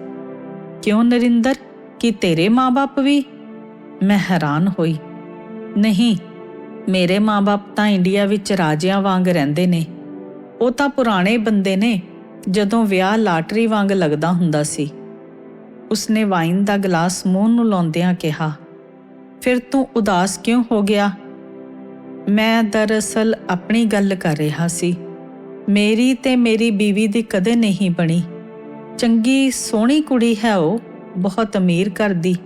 ਕਿਉਂ ਨਰਿੰਦਰ, ਕੀ ਤੇਰੇ ਮਾਂ-ਬਾਪ ਵੀ? ਮੈਂ ਹੈਰਾਨ ਹੋਈ। ਨਹੀਂ, ਮੇਰੇ ਮਾਂ-ਬਾਪ ਤਾਂ ਇੰਡੀਆ ਵਿੱਚ ਰਾਜਿਆਂ ਵਾਂਗ ਰਹਿੰਦੇ ਨੇ। ਉਹ ਤਾਂ ਪੁਰਾਣੇ ਬੰਦੇ ਨੇ, ਜਦੋਂ ਵਿਆਹ ਲਾਟਰੀ ਵਾਂਗ ਲੱਗਦਾ ਹੁੰਦਾ ਸੀ। ਉਸਨੇ ਵਾਈਨ ਦਾ ਗਲਾਸ ਮੂੰਹ ਨੂੰ ਲਾਉਂਦਿਆਂ ਕਿਹਾ, ਫਿਰ ਤੂੰ ਉਦਾਸ ਕਿਉਂ ਹੋ ਗਿਆ? ਮੈਂ ਦਰਅਸਲ ਆਪਣੀ ਗੱਲ ਕਰ ਰਿਹਾ ਸੀ। ਮੇਰੀ ਤੇ ਮੇਰੀ ਬੀਵੀ ਦੀ ਕਦੇ ਨਹੀਂ ਬਣੀ। ਚੰਗੀ ਸੋਹਣੀ ਕੁੜੀ ਹੈ ਉਹ, ਬਹੁਤ ਅਮੀਰ ਘਰ ਦੀ,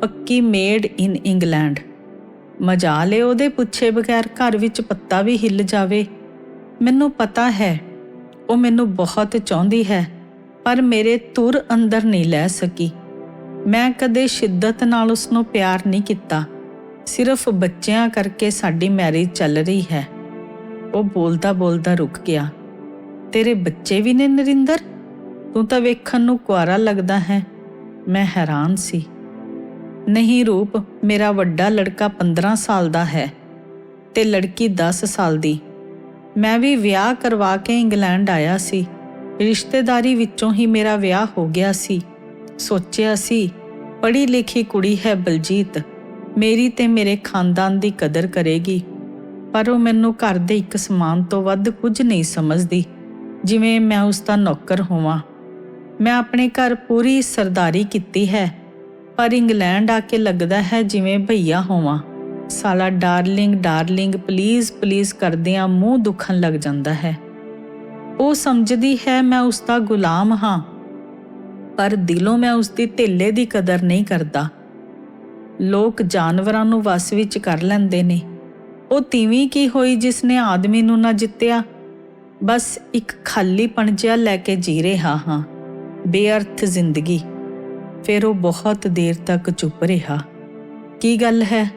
ਪੱਕੀ ਮੇਡ ਇਨ ਇੰਗਲੈਂਡ। ਮਜਾਲ ਏ ਉਹਦੇ ਪੁੱਛੇ ਬਗੈਰ ਘਰ ਵਿੱਚ ਪੱਤਾ ਵੀ ਹਿੱਲ ਜਾਵੇ। ਮੈਨੂੰ ਪਤਾ ਹੈ ਉਹ ਮੈਨੂੰ ਬਹੁਤ ਚਾਹੁੰਦੀ ਹੈ, ਪਰ ਮੇਰੇ ਧੁਰ ਅੰਦਰ ਨਹੀਂ ਲੈ ਸਕੀ। ਮੈਂ ਕਦੇ ਸ਼ਿੱਦਤ ਨਾਲ ਉਸਨੂੰ ਪਿਆਰ ਨਹੀਂ ਕੀਤਾ। ਸਿਰਫ ਬੱਚਿਆਂ ਕਰਕੇ ਸਾਡੀ ਮੈਰਿਜ ਚੱਲ ਰਹੀ ਹੈ। ਉਹ ਬੋਲਦਾ ਬੋਲਦਾ ਰੁਕ ਗਿਆ। ਤੇਰੇ ਬੱਚੇ ਵੀ ਨੇ ਨਰਿੰਦਰ? ਤੂੰ ਤਾਂ ਵੇਖਣ ਨੂੰ ਕੁਆਰਾ ਲੱਗਦਾ ਹੈ। ਮੈਂ ਹੈਰਾਨ ਸੀ। ਨਹੀਂ ਰੂਪ, ਮੇਰਾ ਵੱਡਾ ਲੜਕਾ 15 ਸਾਲ ਦਾ ਹੈ ਤੇ ਲੜਕੀ 10 ਸਾਲ ਦੀ। ਮੈਂ ਵੀ ਵਿਆਹ ਕਰਵਾ ਕੇ ਇੰਗਲੈਂਡ ਆਇਆ ਸੀ। ਰਿਸ਼ਤੇਦਾਰੀ ਵਿੱਚੋਂ ਹੀ ਮੇਰਾ ਵਿਆਹ ਹੋ ਗਿਆ ਸੀ। ਸੋਚਿਆ ਸੀ ਪੜ੍ਹੀ ਲਿਖੀ ਕੁੜੀ ਹੈ ਬਲਜੀਤ, ਮੇਰੀ ਤੇ ਮੇਰੇ ਖਾਨਦਾਨ ਦੀ ਕਦਰ ਕਰੇਗੀ। ਪਰ ਉਹ ਮੈਨੂੰ ਘਰ ਦੇ ਇੱਕ ਸਮਾਨ ਤੋਂ ਵੱਧ ਕੁਝ ਨਹੀਂ ਸਮਝਦੀ, ਜਿਵੇਂ ਮੈਂ ਉਸ ਦਾ ਨੌਕਰ ਹੋਵਾਂ। ਮੈਂ ਆਪਣੇ ਘਰ ਪੂਰੀ ਸਰਦਾਰੀ ਕੀਤੀ ਹੈ, ਪਰ ਇੰਗਲੈਂਡ ਆ ਕੇ ਲੱਗਦਾ ਹੈ ਜਿਵੇਂ ਭਈਆ ਹੋਵਾਂ। ਸਾਲਾ ਡਾਰਲਿੰਗ ਡਾਰਲਿੰਗ ਪਲੀਜ਼ ਪਲੀਜ਼ ਕਰਦਿਆਂ ਮੂੰਹ ਦੁਖਣ ਲੱਗ ਜਾਂਦਾ ਹੈ। ਉਹ ਸਮਝਦੀ ਹੈ ਮੈਂ ਉਸ ਦਾ ਗੁਲਾਮ ਹਾਂ, ਪਰ ਦਿਲੋਂ ਮੈਂ ਉਸ ਦੀ ਧੇਲੇ ਦੀ ਕਦਰ ਨਹੀਂ ਕਰਦਾ। ਲੋਕ ਜਾਨਵਰਾਂ ਨੂੰ ਵਸ ਵਿੱਚ ਕਰ ਲੈਂਦੇ ਨੇ, ਉਹ ਤੀਵੀਂ ਕੀ ਹੋਈ ਜਿਸ ਨੇ ਆਦਮੀ ਨੂੰ ਨਾ ਜਿੱਤਿਆ। ਬਸ ਇੱਕ ਖਾਲੀਪਣ ਜਿਹਾ ਲੈ ਕੇ ਜੀ ਰਿਹਾ ਹਾਂ, ਬੇਅਰਥ ਜ਼ਿੰਦਗੀ। ਫਿਰ ਉਹ ਬਹੁਤ ਦੇਰ ਤੱਕ ਚੁੱਪ ਰਿਹਾ। ਕੀ ਗੱਲ ਹੈ?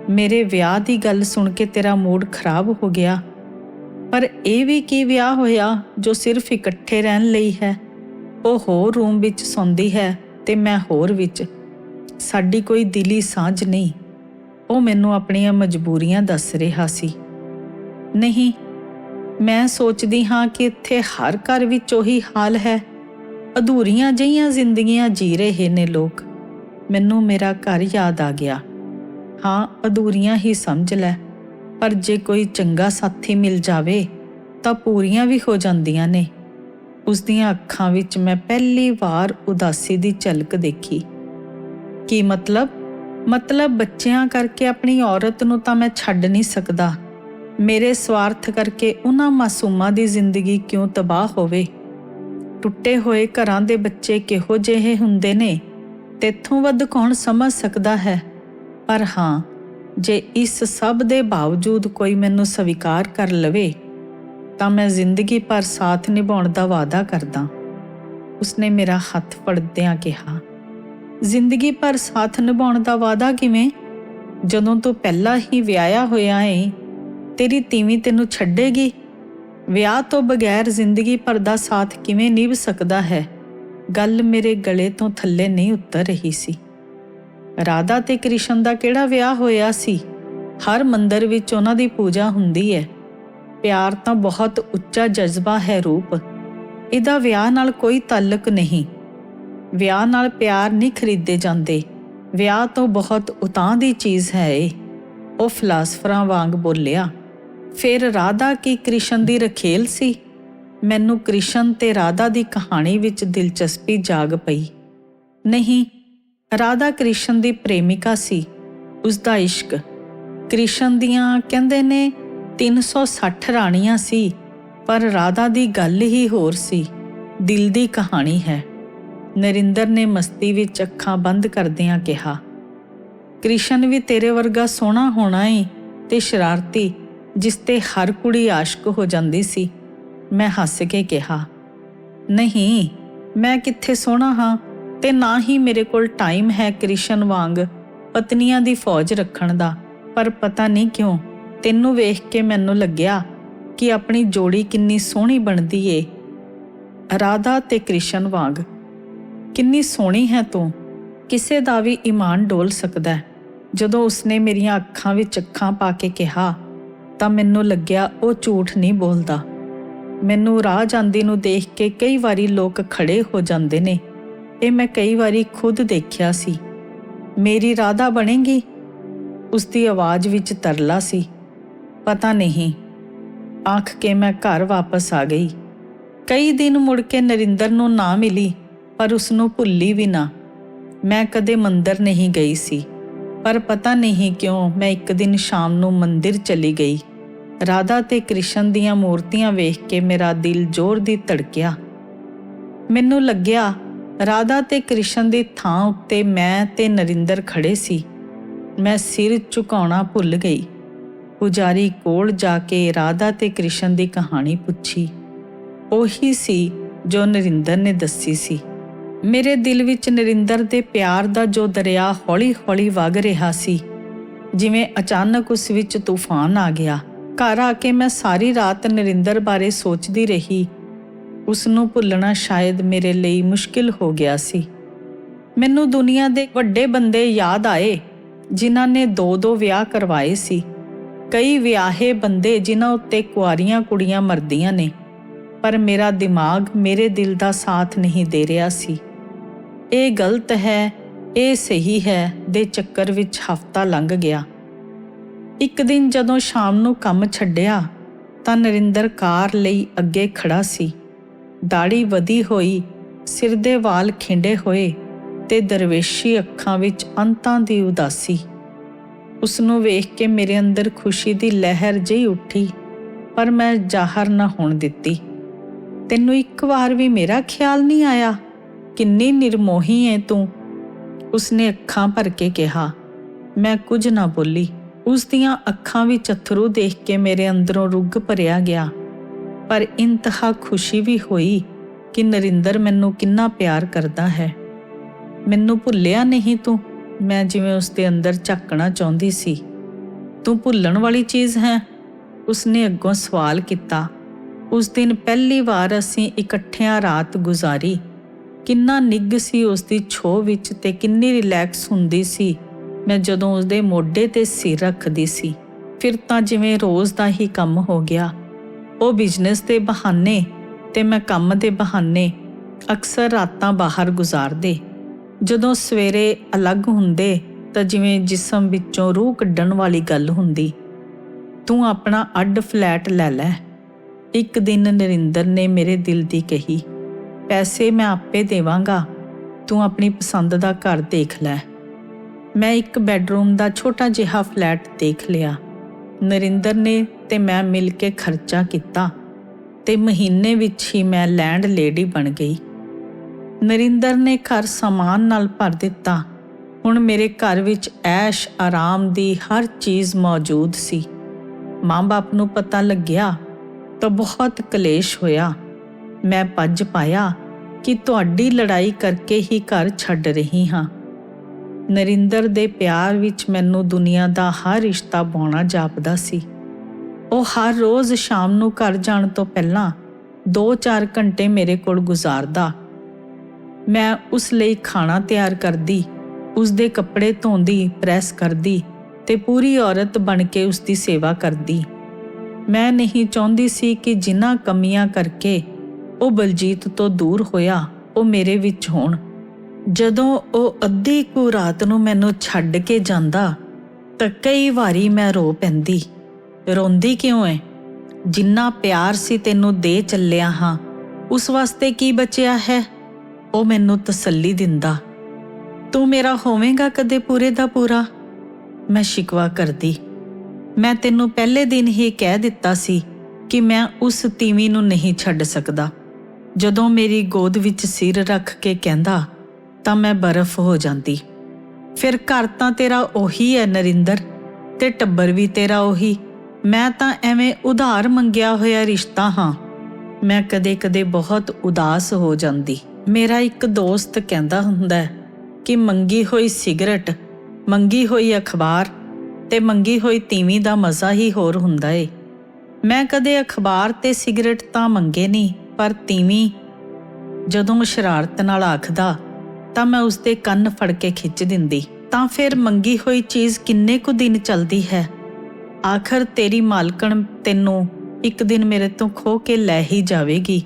ਮੇਰੇ ਵਿਆਹ ਦੀ ਗੱਲ ਸੁਣ ਕੇ ਤੇਰਾ ਮੂਡ ਖਰਾਬ ਹੋ ਗਿਆ? ਪਰ ਇਹ ਵੀ ਕੀ ਵਿਆਹ ਹੋਇਆ ਜੋ ਸਿਰਫ ਇਕੱਠੇ ਰਹਿਣ ਲਈ ਹੈ? ਉਹ ਹੋਰ ਰੂਮ ਵਿੱਚ ਸੌਂਦੀ ਹੈ ਤੇ ਮੈਂ ਹੋਰ ਵਿੱਚ। ਸਾਡੀ ਕੋਈ ਦਿਲੀ ਸਾਂਝ ਨਹੀਂ। ਉਹ ਮੈਨੂੰ ਆਪਣੀਆਂ ਮਜਬੂਰੀਆਂ ਦੱਸ ਰਿਹਾ ਸੀ। ਨਹੀਂ, ਮੈਂ ਸੋਚਦੀ ਹਾਂ ਕਿ ਇੱਥੇ ਹਰ ਘਰ ਵਿੱਚ ਉਹੀ ਹਾਲ ਹੈ। ਅਧੂਰੀਆਂ ਜਿਹੀਆਂ ਜ਼ਿੰਦਗੀਆਂ ਜੀ ਰਹੇ ਨੇ ਲੋਕ। ਮੈਨੂੰ ਮੇਰਾ ਘਰ ਯਾਦ ਆ ਗਿਆ। ਹਾਂ, ਅਧੂਰੀਆਂ ਹੀ ਸਮਝ ਲੈ, ਪਰ ਜੇ ਕੋਈ ਚੰਗਾ ਸਾਥੀ ਮਿਲ ਜਾਵੇ ਤਾਂ ਪੂਰੀਆਂ ਵੀ ਹੋ ਜਾਂਦੀਆਂ ਨੇ। ਉਸ ਦੀਆਂ ਅੱਖਾਂ ਵਿੱਚ ਮੈਂ ਪਹਿਲੀ ਵਾਰ ਉਦਾਸੀ ਦੀ ਝਲਕ ਦੇਖੀ। ਕੀ ਮਤਲਬ? ਮਤਲਬ ਬੱਚਿਆਂ ਕਰਕੇ ਆਪਣੀ ਔਰਤ ਨੂੰ ਤਾਂ ਮੈਂ ਛੱਡ ਨਹੀਂ ਸਕਦਾ। ਮੇਰੇ ਸਵਾਰਥ ਕਰਕੇ ਉਹਨਾਂ ਮਾਸੂਮਾਂ ਦੀ ਜ਼ਿੰਦਗੀ ਕਿਉਂ ਤਬਾਹ ਹੋਵੇ? ਟੁੱਟੇ ਹੋਏ ਘਰਾਂ ਦੇ ਬੱਚੇ ਕਿਹੋ ਜਿਹੇ ਹੁੰਦੇ ਨੇ, ਤੇਥੋਂ ਵੱਧ ਕੌਣ ਸਮਝ ਸਕਦਾ ਹੈ। ਪਰ ਹਾਂ, ਜੇ ਇਸ ਸਭ ਦੇ ਬਾਵਜੂਦ ਕੋਈ ਮੈਨੂੰ ਸਵੀਕਾਰ ਕਰ ਲਵੇ ਤਾਂ ਮੈਂ ਜ਼ਿੰਦਗੀ ਭਰ ਸਾਥ ਨਿਭਾਉਣ ਦਾ ਵਾਅਦਾ ਕਰਦਾ। ਉਸਨੇ ਮੇਰਾ ਹੱਥ ਫੜਦਿਆਂ ਕਿਹਾ, ਜ਼ਿੰਦਗੀ ਭਰ ਸਾਥ ਨਿਭਾਉਣ ਦਾ ਵਾਅਦਾ ਕਿਵੇਂ? ਜਦੋਂ ਤੂੰ ਪਹਿਲਾਂ ਹੀ ਵਿਆਹਿਆ ਹੋਇਆ ਏ, ਤੇਰੀ ਤੀਵੀਂ ਤੈਨੂੰ ਛੱਡੇਗੀ? ਵਿਆਹ ਤੋਂ ਬਗੈਰ ਜ਼ਿੰਦਗੀ ਭਰ ਦਾ ਸਾਥ ਕਿਵੇਂ ਨਿਭ ਸਕਦਾ ਹੈ? ਗੱਲ ਮੇਰੇ ਗਲੇ ਤੋਂ ਥੱਲੇ ਨਹੀਂ ਉਤਰ ਰਹੀ ਸੀ। ਰਾਧਾ ਤੇ ਕ੍ਰਿਸ਼ਨ ਦਾ ਕਿਹੜਾ ਵਿਆਹ ਹੋਇਆ ਸੀ? ਹਰ ਮੰਦਰ ਵਿੱਚ ਉਹਨਾਂ ਦੀ ਪੂਜਾ ਹੁੰਦੀ ਹੈ। ਪਿਆਰ ਤਾਂ ਬਹੁਤ ਉੱਚਾ ਜਜ਼ਬਾ ਹੈ ਰੂਪ। ਇਹਦਾ ਵਿਆਹ ਨਾਲ ਕੋਈ ਤਾਲੁਕ ਨਹੀਂ। ਵਿਆਹ ਨਾਲ ਪਿਆਰ ਨਹੀਂ ਖਰੀਦੇ ਜਾਂਦੇ। ਵਿਆਹ ਤੋਂ ਬਹੁਤ ਉਤਾਂਹ ਦੀ ਚੀਜ਼ ਹੈ ਇਹ। ਉਹ ਫਿਲਾਸਫਰਾਂ ਵਾਂਗ ਬੋਲਿਆ। ਫਿਰ ਰਾਧਾ ਕੀ ਕ੍ਰਿਸ਼ਨ ਦੀ ਰਖੇਲ ਸੀ? ਮੈਨੂੰ ਕ੍ਰਿਸ਼ਨ ਤੇ ਰਾਧਾ ਦੀ ਕਹਾਣੀ ਵਿੱਚ ਦਿਲਚਸਪੀ ਜਾਗ ਪਈ। ਨਹੀਂ, ਰਾਧਾ ਕ੍ਰਿਸ਼ਨ ਦੀ ਪ੍ਰੇਮਿਕਾ ਸੀ। ਉਸਦਾ ਇਸ਼ਕ। ਕ੍ਰਿਸ਼ਨ ਦੀਆਂ ਕਹਿੰਦੇ ਨੇ 360 ਰਾਣੀਆਂ ਸੀ, ਪਰ ਰਾਧਾ ਦੀ ਗੱਲ ਹੀ ਹੋਰ ਸੀ। ਦਿਲ ਦੀ ਕਹਾਣੀ ਹੈ। ਨਰਿੰਦਰ ਨੇ ਮਸਤੀ ਵਿੱਚ ਅੱਖਾਂ ਬੰਦ ਕਰਦਿਆਂ ਕਿਹਾ, ਕ੍ਰਿਸ਼ਨ ਵੀ ਤੇਰੇ ਵਰਗਾ ਸੋਹਣਾ ਹੋਣਾ ਏ ਤੇ ਸ਼ਰਾਰਤੀ, ਜਿਸ ਤੇ ਹਰ ਕੁੜੀ ਆਸ਼ਕ ਹੋ ਜਾਂਦੀ ਸੀ। ਮੈਂ ਹੱਸ ਕੇ ਕਿਹਾ, ਨਹੀਂ, ਮੈਂ ਕਿੱਥੇ ਸੋਹਣਾ ਹਾਂ ਤੇ ਨਾ ਹੀ ਮੇਰੇ ਕੋਲ ਟਾਈਮ ਹੈ ਕ੍ਰਿਸ਼ਨ ਵਾਂਗ ਪਤਨੀਆਂ ਦੀ ਫੌਜ ਰੱਖਣ ਦਾ। ਪਰ ਪਤਾ ਨਹੀਂ ਕਿਉਂ ਤੈਨੂੰ ਵੇਖ ਕੇ ਮੈਨੂੰ ਲੱਗਿਆ ਕਿ ਆਪਣੀ ਜੋੜੀ ਕਿੰਨੀ ਸੋਹਣੀ ਬਣਦੀ ਏ। ਰਾਧਾ ਤੇ ਕ੍ਰਿਸ਼ਨ ਵਾਂਗ। ਕਿੰਨੀ ਸੋਹਣੀ ਹੈ ਤੂੰ। ਕਿਸੇ ਦਾ ਵੀ ਈਮਾਨ ਡੋਲ ਸਕਦਾ। ਜਦੋਂ ਉਸਨੇ ਮੇਰੀਆਂ ਅੱਖਾਂ ਵਿੱਚ ਅੱਖਾਂ ਪਾ ਕੇ ਕਿਹਾ ਤਾਂ ਮੈਨੂੰ ਲੱਗਿਆ ਉਹ ਝੂਠ ਨਹੀਂ ਬੋਲਦਾ। ਮੈਨੂੰ ਰਾਹ ਜਾਂਦੀ ਨੂੰ ਦੇਖ ਕੇ ਕਈ ਵਾਰੀ ਲੋਕ ਖੜੇ ਹੋ ਜਾਂਦੇ ਨੇ। ਇਹ ਮੈਂ ਕਈ ਵਾਰੀ ਖੁਦ ਦੇਖਿਆ ਸੀ। ਮੇਰੀ ਰਾਧਾ ਬਣੇਗੀ? ਉਸਦੀ ਆਵਾਜ਼ ਵਿੱਚ ਤਰਲਾ ਸੀ। ਪਤਾ ਨਹੀਂ। ਆਖ ਕੇ ਮੈਂ ਘਰ ਵਾਪਸ ਆ ਗਈ। ਕਈ ਦਿਨ ਮੁੜ ਕੇ ਨਰਿੰਦਰ ਨੂੰ ਨਾ ਮਿਲੀ, ਪਰ ਉਸਨੂੰ ਭੁੱਲੀ ਵੀ ਨਾ। ਮੈਂ ਕਦੇ ਮੰਦਰ ਨਹੀਂ ਗਈ ਸੀ, ਪਰ ਪਤਾ ਨਹੀਂ ਕਿਉਂ ਮੈਂ ਇੱਕ ਦਿਨ ਸ਼ਾਮ ਨੂੰ ਮੰਦਿਰ ਚਲੀ ਗਈ। ਰਾਧਾ ਤੇ ਕ੍ਰਿਸ਼ਨ ਦੀਆਂ ਮੂਰਤੀਆਂ ਵੇਖ ਕੇ ਮੇਰਾ ਦਿਲ ਜ਼ੋਰ ਦੀ ਧੜਕਿਆ। ਮੈਨੂੰ ਲੱਗਿਆ ਰਾਧਾ ਤੇ ਕ੍ਰਿਸ਼ਨ ਦੀ ਥਾਂ ਉੱਤੇ ਮੈਂ ਤੇ ਨਰਿੰਦਰ ਖੜੇ ਸੀ। ਮੈਂ ਸਿਰ ਝੁਕਾਉਣਾ ਭੁੱਲ ਗਈ। ਪੁਜਾਰੀ ਕੋਲ ਜਾ ਕੇ ਰਾਧਾ ਤੇ ਕ੍ਰਿਸ਼ਨ ਦੀ ਕਹਾਣੀ ਪੁੱਛੀ। ਉਹੀ ਸੀ ਜੋ ਨਰਿੰਦਰ ਨੇ ਦੱਸੀ ਸੀ। ਮੇਰੇ ਦਿਲ ਵਿੱਚ ਨਰਿੰਦਰ ਦੇ ਪਿਆਰ ਦਾ ਜੋ ਦਰਿਆ ਹੌਲੀ-ਹੌਲੀ ਵਗ ਰਿਹਾ ਸੀ, ਜਿਵੇਂ ਅਚਾਨਕ ਉਸ ਵਿੱਚ ਤੂਫਾਨ ਆ ਗਿਆ। ਘਰ ਆ ਕੇ ਮੈਂ ਸਾਰੀ ਰਾਤ ਨਰਿੰਦਰ ਬਾਰੇ ਸੋਚਦੀ ਰਹੀ ਉਸ ਨੂੰ ਭੁੱਲਣਾ ਸ਼ਾਇਦ ਮੇਰੇ ਲਈ ਮੁਸ਼ਕਿਲ ਹੋ ਗਿਆ ਸੀ। ਮੈਨੂੰ ਦੁਨੀਆ ਦੇ ਵੱਡੇ ਬੰਦੇ ਯਾਦ ਆਏ ਜਿਨ੍ਹਾਂ ਨੇ 2-2 ਵਿਆਹ ਕਰਵਾਏ ਸੀ। ਕਈ ਵਿਆਹੇ ਬੰਦੇ ਜਿਨ੍ਹਾਂ ਉੱਤੇ ਕੁਆਰੀਆਂ ਕੁੜੀਆਂ ਮਰਦੀਆਂ ਨੇ, ਪਰ ਮੇਰਾ ਦਿਮਾਗ ਮੇਰੇ ਦਿਲ ਦਾ ਸਾਥ ਨਹੀਂ ਦੇ ਰਿਹਾ ਸੀ। ਇਹ ਗਲਤ ਹੈ, ਇਹ ਸਹੀ ਹੈ ਦੇ ਚੱਕਰ ਵਿੱਚ ਹਫ਼ਤਾ ਲੰਘ ਗਿਆ। ਇੱਕ ਦਿਨ ਜਦੋਂ ਸ਼ਾਮ ਨੂੰ ਕੰਮ ਛੱਡਿਆ ਤਾਂ ਨਰਿੰਦਰ ਕਾਰ ਲਈ ਅੱਗੇ ਖੜਾ ਸੀ। ਦਾੜੀ ਵਧੀ ਹੋਈ, ਸਿਰ ਦੇ ਵਾਲ ਖਿੰਡੇ ਹੋਏ ਤੇ ਦਰਵੇਸ਼ੀ ਅੱਖਾਂ ਵਿੱਚ ਅੰਤਾਂ ਦੀ ਉਦਾਸੀ। ਉਸ ਨੂੰ ਵੇਖ ਕੇ ਮੇਰੇ ਅੰਦਰ ਖੁਸ਼ੀ ਦੀ ਲਹਿਰ ਜਿਹੀ ਉੱਠੀ, ਪਰ ਮੈਂ ਜ਼ਾਹਰ ਨਾ ਹੋਣ ਦਿੱਤੀ। ਤੈਨੂੰ ਇੱਕ ਵਾਰ ਵੀ ਮੇਰਾ ਖਿਆਲ ਨਹੀਂ ਆਇਆ? ਕਿੰਨੀ ਨਿਰਮੋਹੀ ਹੈ ਤੂੰ, ਉਸਨੇ ਅੱਖਾਂ ਭਰ ਕੇ ਕਿਹਾ। ਮੈਂ ਕੁਝ ਨਾ ਬੋਲੀ। ਉਸ ਦੀਆਂ ਅੱਖਾਂ ਵਿੱਚ ਅਥਰੂ ਦੇਖ ਕੇ ਮੇਰੇ ਅੰਦਰੋਂ ਰੁੱਗ ਭਰਿਆ ਗਿਆ, ਪਰ ਇੰਤਹਾ ਖੁਸ਼ੀ ਵੀ ਹੋਈ ਕਿ ਨਰਿੰਦਰ ਮੈਨੂੰ ਕਿੰਨਾ ਪਿਆਰ ਕਰਦਾ ਹੈ। ਮੈਨੂੰ ਭੁੱਲਿਆ ਨਹੀਂ ਤੂੰ? ਮੈਂ ਜਿਵੇਂ ਉਸਦੇ ਅੰਦਰ ਝਾਕਣਾ ਚਾਹੁੰਦੀ ਸੀ। ਤੂੰ ਭੁੱਲਣ ਵਾਲੀ ਚੀਜ਼ ਹੈ? ਉਸਨੇ ਅੱਗੋਂ ਸਵਾਲ ਕੀਤਾ। ਉਸ ਦਿਨ ਪਹਿਲੀ ਵਾਰ ਅਸੀਂ ਇਕੱਠਿਆਂ ਰਾਤ ਗੁਜ਼ਾਰੀ। ਕਿੰਨਾ ਨਿੱਘ ਸੀ ਉਸਦੀ ਛੋਹ ਵਿੱਚ ਤੇ ਕਿੰਨੀ ਰਿਲੈਕਸ ਹੁੰਦੀ ਸੀ ਮੈਂ ਜਦੋਂ ਉਸਦੇ ਮੋਢੇ ਤੇ ਸਿਰ ਰੱਖਦੀ ਸੀ। ਫਿਰ ਤਾਂ ਜਿਵੇਂ ਰੋਜ਼ ਦਾ ਹੀ ਕੰਮ ਹੋ ਗਿਆ। ਉਹ ਬਿਜ਼ਨਸ ਦੇ ਬਹਾਨੇ ਤੇ ਮੈਂ ਕੰਮ ਦੇ ਬਹਾਨੇ ਅਕਸਰ ਰਾਤਾਂ ਬਾਹਰ ਗੁਜ਼ਾਰਦੇ। ਜਦੋਂ ਸਵੇਰੇ ਅਲੱਗ ਹੁੰਦੇ ਤਾਂ ਜਿਵੇਂ ਜਿਸਮ ਵਿੱਚੋਂ ਰੂਹ ਕੱਢਣ ਵਾਲੀ ਗੱਲ ਹੁੰਦੀ। ਤੂੰ ਆਪਣਾ ਅੱਡ ਫਲੈਟ ਲੈ ਲੈ, ਇੱਕ ਦਿਨ ਨਰਿੰਦਰ ਨੇ ਮੇਰੇ ਦਿਲ ਦੀ ਕਹੀ। ਪੈਸੇ ਮੈਂ ਆਪੇ ਦੇਵਾਂਗਾ, ਤੂੰ ਆਪਣੀ ਪਸੰਦ ਦਾ ਘਰ ਦੇਖ ਲੈ। ਮੈਂ ਇੱਕ ਬੈੱਡਰੂਮ ਦਾ ਛੋਟਾ ਜਿਹਾ ਫਲੈਟ ਦੇਖ ਲਿਆ। ਨਰਿੰਦਰ ਨੇ ਤੇ ਮੈਂ ਮਿਲ ਕੇ ਖਰਚਾ ਕੀਤਾ ਤੇ ਮਹੀਨੇ ਵਿੱਚ ਹੀ ਮੈਂ ਲੈਂਡ ਲੇਡੀ ਬਣ ਗਈ। ਨਰਿੰਦਰ ਨੇ ਘਰ ਸਾਮਾਨ ਨਾਲ ਭਰ ਦਿੱਤਾ। ਹੁਣ ਮੇਰੇ ਘਰ ਵਿੱਚ ਐਸ਼ ਆਰਾਮ ਦੀ ਹਰ ਚੀਜ਼ ਮੌਜੂਦ ਸੀ। ਮਾਂ-ਬਾਪ ਨੂੰ ਪਤਾ ਲੱਗਿਆ ਤਾਂ ਬਹੁਤ ਕਲੇਸ਼ ਹੋਇਆ। ਮੈਂ ਭੱਜ ਪਾਇਆ ਕਿ ਤੁਹਾਡੀ ਲੜਾਈ ਕਰਕੇ ਹੀ ਘਰ ਛੱਡ ਰਹੀ ਹਾਂ। ਨਰਿੰਦਰ ਦੇ ਪਿਆਰ ਵਿੱਚ ਮੈਨੂੰ ਦੁਨੀਆ ਦਾ ਹਰ ਰਿਸ਼ਤਾ ਪਾਉਣਾ ਜਾਪਦਾ ਸੀ। ਉਹ ਹਰ ਰੋਜ਼ ਸ਼ਾਮ ਨੂੰ ਘਰ ਜਾਣ ਤੋਂ ਪਹਿਲਾਂ 2-4 ਘੰਟੇ ਮੇਰੇ ਕੋਲ ਗੁਜ਼ਾਰਦਾ। ਮੈਂ ਉਸ ਲਈ ਖਾਣਾ ਤਿਆਰ ਕਰਦੀ, ਉਸਦੇ ਕੱਪੜੇ ਧੋਂਦੀ, ਪ੍ਰੈਸ ਕਰਦੀ ਤੇ ਪੂਰੀ ਔਰਤ ਬਣ ਕੇ ਉਸਦੀ ਸੇਵਾ ਕਰਦੀ। ਮੈਂ ਨਹੀਂ ਚਾਹੁੰਦੀ ਸੀ ਕਿ ਜਿਨ੍ਹਾਂ ਕਮੀਆਂ ਕਰਕੇ ਉਹ ਬਲਜੀਤ ਤੋਂ ਦੂਰ ਹੋਇਆ ਉਹ ਮੇਰੇ ਵਿੱਚ ਹੋਣ। ਜਦੋਂ ਉਹ ਅੱਧੀ ਕੁ ਰਾਤ ਨੂੰ ਮੈਨੂੰ ਛੱਡ ਕੇ ਜਾਂਦਾ ਤਾਂ ਕਈ ਵਾਰੀ ਮੈਂ ਰੋ ਪੈਂਦੀ। ਰੋਂਦੀ ਕਿਉਂ ਹੈ? ਜਿੰਨਾ ਪਿਆਰ ਸੀ ਤੈਨੂੰ ਦੇ ਚੱਲਿਆ ਹਾਂ, ਉਸ ਵਾਸਤੇ ਕੀ ਬਚਿਆ ਹੈ? ਉਹ ਮੈਨੂੰ ਤਸੱਲੀ ਦਿੰਦਾ। ਤੂੰ ਮੇਰਾ ਹੋਵੇਂਗਾ ਕਦੇ ਪੂਰੇ ਦਾ ਪੂਰਾ? ਮੈਂ ਸ਼ਿਕਵਾ ਕਰਦੀ। ਮੈਂ ਤੈਨੂੰ ਪਹਿਲੇ ਦਿਨ ਹੀ ਕਹਿ ਦਿੱਤਾ ਸੀ ਕਿ ਮੈਂ ਉਸ ਤੀਵੀਂ ਨੂੰ ਨਹੀਂ ਛੱਡ ਸਕਦਾ। ਜਦੋਂ ਮੇਰੀ ਗੋਦ ਵਿੱਚ ਸਿਰ ਰੱਖ ਕੇ ਕਹਿੰਦਾ ਤਾਂ ਮੈਂ ਬਰਫ਼ ਹੋ ਜਾਂਦੀ। ਫਿਰ ਘਰ ਤਾਂ ਤੇਰਾ ਉਹੀ ਹੈ ਨਰਿੰਦਰ, ਤੇ ਟੱਬਰ ਵੀ ਤੇਰਾ ਉਹੀ। ਮੈਂ ਤਾਂ ਐਵੇਂ ਉਧਾਰ ਮੰਗਿਆ ਹੋਇਆ ਰਿਸ਼ਤਾ ਹਾਂ। ਮੈਂ ਕਦੇ-ਕਦੇ ਬਹੁਤ ਉਦਾਸ ਹੋ ਜਾਂਦੀ। ਮੇਰਾ ਇੱਕ ਦੋਸਤ ਕਹਿੰਦਾ ਹੁੰਦਾ ਕਿ ਮੰਗੀ ਹੋਈ ਸਿਗਰਟ, ਮੰਗੀ ਹੋਈ ਅਖਬਾਰ ਤੇ ਮੰਗੀ ਹੋਈ ਤੀਵੀਂ ਦਾ ਮਜ਼ਾ ਹੀ ਹੋਰ ਹੁੰਦਾ ਏ। ਮੈਂ ਕਦੇ ਅਖਬਾਰ ਤੇ ਸਿਗਰਟ ਤਾਂ ਮੰਗੇ ਨਹੀਂ, ਪਰ ਤੀਵੀਂ ਜਦੋਂ ਸ਼ਰਾਰਤ ਨਾਲ ਆਖਦਾ ਤਾਂ ਮੈਂ ਉਸਦੇ ਕੰਨ ਫੜ ਕੇ ਖਿੱਚ ਦਿੰਦੀ। ਤਾਂ ਫਿਰ ਮੰਗੀ ਹੋਈ ਚੀਜ਼ ਕਿੰਨੇ ਕੁ ਦਿਨ ਚੱਲਦੀ ਹੈ? ਆਖਰ ਤੇਰੀ ਮਾਲਕਣ ਤੈਨੂੰ ਇੱਕ ਦਿਨ ਮੇਰੇ ਤੋਂ ਖੋਹ ਕੇ ਲੈ ਹੀ ਜਾਵੇਗੀ।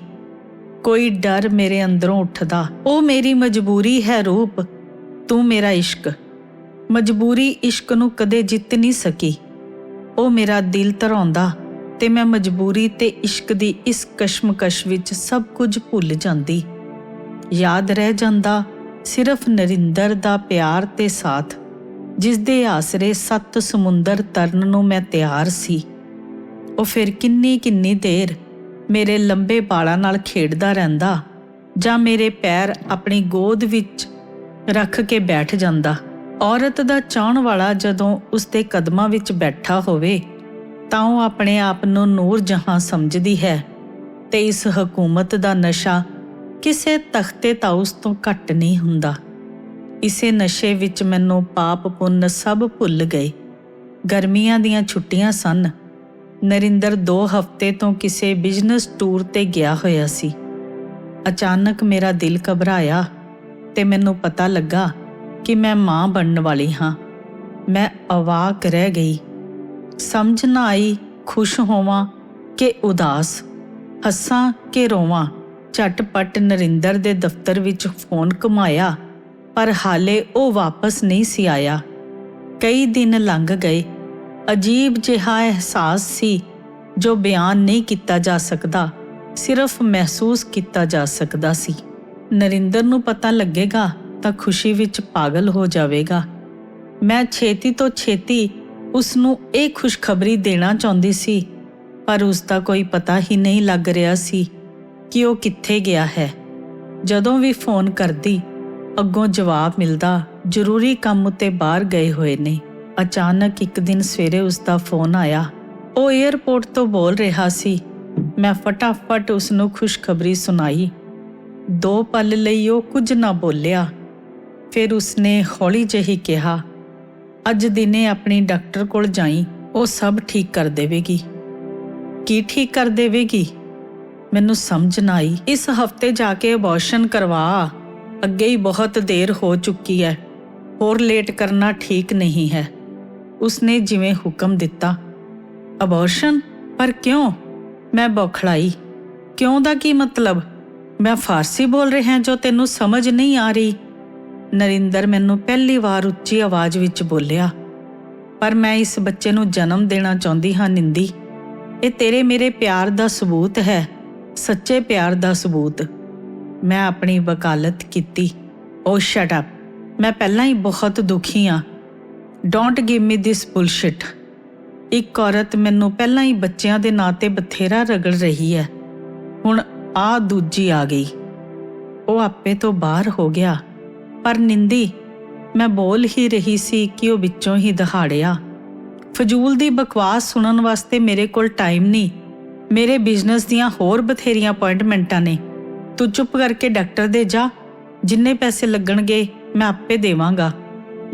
ਕੋਈ ਡਰ ਮੇਰੇ ਅੰਦਰੋਂ ਉੱਠਦਾ। ਉਹ ਮੇਰੀ ਮਜਬੂਰੀ ਹੈ ਰੂਪ, ਤੂੰ ਮੇਰਾ ਇਸ਼ਕ। ਮਜਬੂਰੀ ਇਸ਼ਕ ਨੂੰ ਕਦੇ ਜਿੱਤ ਨਹੀਂ ਸਕੀ। ਉਹ ਮੇਰਾ ਦਿਲ ਧਰਾਉਂਦਾ ਤੇ ਮੈਂ ਮਜਬੂਰੀ ਤੇ ਇਸ਼ਕ ਦੀ ਇਸ ਕਸ਼ਮਕਸ਼ ਵਿੱਚ ਸਭ ਕੁਝ ਭੁੱਲ ਜਾਂਦੀ। ਯਾਦ ਰਹਿ ਜਾਂਦਾ ਸਿਰਫ ਨਰਿੰਦਰ ਦਾ ਪਿਆਰ ਤੇ ਸਾਥ, ਜਿਸ ਦੇ ਆਸਰੇ 7 ਸਮੁੰਦਰ ਤਰਨ ਨੂੰ ਮੈਂ ਤਿਆਰ ਸੀ। ਉਹ ਫਿਰ ਕਿੰਨੀ ਦੇਰ ਮੇਰੇ ਲੰਬੇ ਬਾਲਾਂ ਨਾਲ ਖੇਡਦਾ ਰਹਿੰਦਾ ਜਾਂ ਮੇਰੇ ਪੈਰ ਆਪਣੀ ਗੋਦ ਵਿੱਚ ਰੱਖ ਕੇ ਬੈਠ ਜਾਂਦਾ। ਔਰਤ ਦਾ ਚਾਹੁਣ ਵਾਲਾ ਜਦੋਂ ਉਸਦੇ ਕਦਮਾਂ ਵਿੱਚ ਬੈਠਾ ਹੋਵੇ ਤਾਂ ਉਹ ਆਪਣੇ ਆਪ ਨੂੰ ਨੂਰ ਜਹਾਂ ਸਮਝਦੀ ਹੈ ਤੇ ਇਸ ਹਕੂਮਤ ਦਾ ਨਸ਼ਾ ਕਿਸੇ ਤਖਤੇ ਤਾਊਸ ਤੋਂ ਘੱਟ ਨਹੀਂ ਹੁੰਦਾ। ਇਸੇ ਨਸ਼ੇ ਵਿੱਚ ਮੈਨੂੰ ਪਾਪ ਪੁੰਨ ਸਭ ਭੁੱਲ ਗਏ। ਗਰਮੀਆਂ ਦੀਆਂ ਛੁੱਟੀਆਂ ਸਨ। ਨਰਿੰਦਰ 2 ਹਫ਼ਤੇ ਤੋਂ ਕਿਸੇ ਬਿਜ਼ਨਸ ਟੂਰ ਤੇ ਗਿਆ ਹੋਇਆ ਸੀ। ਅਚਾਨਕ ਮੇਰਾ ਦਿਲ ਘਬਰਾਇਆ ਤੇ ਮੈਨੂੰ ਪਤਾ ਲੱਗਾ ਕਿ ਮੈਂ ਮਾਂ ਬਣਨ ਵਾਲੀ ਹਾਂ। ਮੈਂ ਅਵਾਕ ਰਹਿ ਗਈ। ਸਮਝ ਨਾ ਆਈ ਖੁਸ਼ ਹੋਵਾਂ ਕਿ ਉਦਾਸ, ਹੱਸਾਂ ਕਿ ਰੋਵਾਂ। ਝਟਪਟ ਨਰਿੰਦਰ ਦੇ ਦਫ਼ਤਰ ਵਿੱਚ ਫੋਨ ਘੁਮਾਇਆ, ਪਰ ਹਾਲੇ ਉਹ ਵਾਪਸ ਨਹੀਂ ਸੀ ਆਇਆ। ਕਈ ਦਿਨ ਲੰਘ ਗਏ। ਅਜੀਬ ਜਿਹਾ ਅਹਿਸਾਸ ਸੀ ਜੋ ਬਿਆਨ ਨਹੀਂ ਕੀਤਾ ਜਾ ਸਕਦਾ, ਸਿਰਫ ਮਹਿਸੂਸ ਕੀਤਾ ਜਾ ਸਕਦਾ ਸੀ। ਨਰਿੰਦਰ ਨੂੰ ਪਤਾ ਲੱਗੇਗਾ ਤਾਂ ਖੁਸ਼ੀ ਵਿੱਚ ਪਾਗਲ ਹੋ ਜਾਵੇਗਾ। ਮੈਂ ਛੇਤੀ ਤੋਂ ਛੇਤੀ ਉਸ ਨੂੰ ਇਹ ਖੁਸ਼ਖਬਰੀ ਦੇਣਾ ਚਾਹੁੰਦੀ ਸੀ, ਪਰ ਉਸ ਦਾ ਕੋਈ ਪਤਾ ਹੀ ਨਹੀਂ ਲੱਗ ਰਿਹਾ ਸੀ ਕਿ ਉਹ ਕਿੱਥੇ ਗਿਆ ਹੈ। ਜਦੋਂ ਵੀ ਫੋਨ ਕਰਦੀ, ਅੱਗੋਂ ਜਵਾਬ ਮਿਲਦਾ ਜ਼ਰੂਰੀ ਕੰਮ ਉੱਤੇ ਬਾਹਰ ਗਏ ਹੋਏ ਨੇ। ਅਚਾਨਕ ਇੱਕ ਦਿਨ ਸਵੇਰੇ ਉਸ ਦਾ ਫੋਨ ਆਇਆ। ਉਹ ਏਅਰਪੋਰਟ ਤੋਂ ਬੋਲ ਰਿਹਾ ਸੀ। ਮੈਂ ਫਟਾਫਟ ਉਸ ਨੂੰ ਖੁਸ਼ਖਬਰੀ ਸੁਣਾਈ। 2 ਪਲ ਲਈ ਉਹ ਕੁਝ ਨਾ ਬੋਲਿਆ। ਫਿਰ ਉਸਨੇ ਹੌਲੀ ਜਿਹੀ ਕਿਹਾ, ਅੱਜ ਦਿਨੇ ਆਪਣੀ ਡਾਕਟਰ ਕੋਲ ਜਾਈਂ, ਉਹ ਸਭ ਠੀਕ ਕਰ ਦੇਵੇਗੀ। ਕੀ ਠੀਕ ਕਰ ਦੇਵੇਗੀ? ਮੈਨੂੰ ਸਮਝ ਨਾ ਆਈ। ਇਸ ਹਫਤੇ ਜਾ ਕੇ ਅਬੋਰਸ਼ਨ ਕਰਵਾ, ਅੱਗੇ ਹੀ ਬਹੁਤ ਦੇਰ ਹੋ ਚੁੱਕੀ ਹੈ, ਹੋਰ ਲੇਟ ਕਰਨਾ ਠੀਕ ਨਹੀਂ ਹੈ। ਉਸਨੇ ਜਿਵੇਂ ਹੁਕਮ ਦਿੱਤਾ। ਅਬੋਰਸ਼ਨ? ਪਰ ਕਿਉਂ? ਮੈਂ ਬੌਖਲਾਈ। ਕਿਉਂ ਦਾ ਕੀ ਮਤਲਬ? ਮੈਂ ਫਾਰਸੀ ਬੋਲ ਰਿਹਾ ਜੋ ਤੈਨੂੰ ਸਮਝ ਨਹੀਂ ਆ ਰਹੀ? ਨਰਿੰਦਰ ਮੈਨੂੰ ਪਹਿਲੀ ਵਾਰ ਉੱਚੀ ਆਵਾਜ਼ ਵਿੱਚ ਬੋਲਿਆ। ਪਰ ਮੈਂ ਇਸ ਬੱਚੇ ਨੂੰ ਜਨਮ ਦੇਣਾ ਚਾਹੁੰਦੀ ਹਾਂ ਨਿੰਦੀ। ਇਹ ਤੇਰੇ ਮੇਰੇ ਪਿਆਰ ਦਾ ਸਬੂਤ ਹੈ, ਸੱਚੇ ਪਿਆਰ ਦਾ ਸਬੂਤ। ਮੈਂ ਆਪਣੀ ਵਕਾਲਤ ਕੀਤੀ। ਓ ਸ਼ਟ ਅਪ, ਮੈਂ ਪਹਿਲਾਂ ਹੀ ਬਹੁਤ ਦੁਖੀ ਹਾਂ। Don't give me this bullshit. ਇੱਕ ਔਰਤ ਮੈਨੂੰ ਪਹਿਲਾਂ ਹੀ ਬੱਚਿਆਂ ਦੇ ਨਾਂ 'ਤੇ ਬਥੇਰਾ ਰਗੜ ਰਹੀ ਹੈ, ਹੁਣ ਆਹ ਦੂਜੀ ਆ ਗਈ। ਉਹ ਆਪੇ ਤੋਂ ਬਾਹਰ ਹੋ ਗਿਆ। ਪਰ ਨਿੰਦੀ, ਮੈਂ ਬੋਲ ਹੀ ਰਹੀ ਸੀ ਕਿ ਉਹ ਵਿੱਚੋਂ ਹੀ ਦਹਾੜਿਆ। ਫਜ਼ੂਲ ਦੀ ਬਕਵਾਸ ਸੁਣਨ ਵਾਸਤੇ ਮੇਰੇ ਕੋਲ ਟਾਈਮ ਨਹੀਂ। ਮੇਰੇ ਬਿਜ਼ਨਸ ਦੀਆਂ ਹੋਰ ਬਥੇਰੀਆਂ ਅਪਾਇੰਟਮੈਂਟਾਂ ਨੇ। ਤੂੰ ਚੁੱਪ ਕਰਕੇ ਡਾਕਟਰ ਦੇ ਜਾ, ਜਿੰਨੇ ਪੈਸੇ ਲੱਗਣਗੇ ਮੈਂ ਆਪੇ ਦੇਵਾਂਗਾ।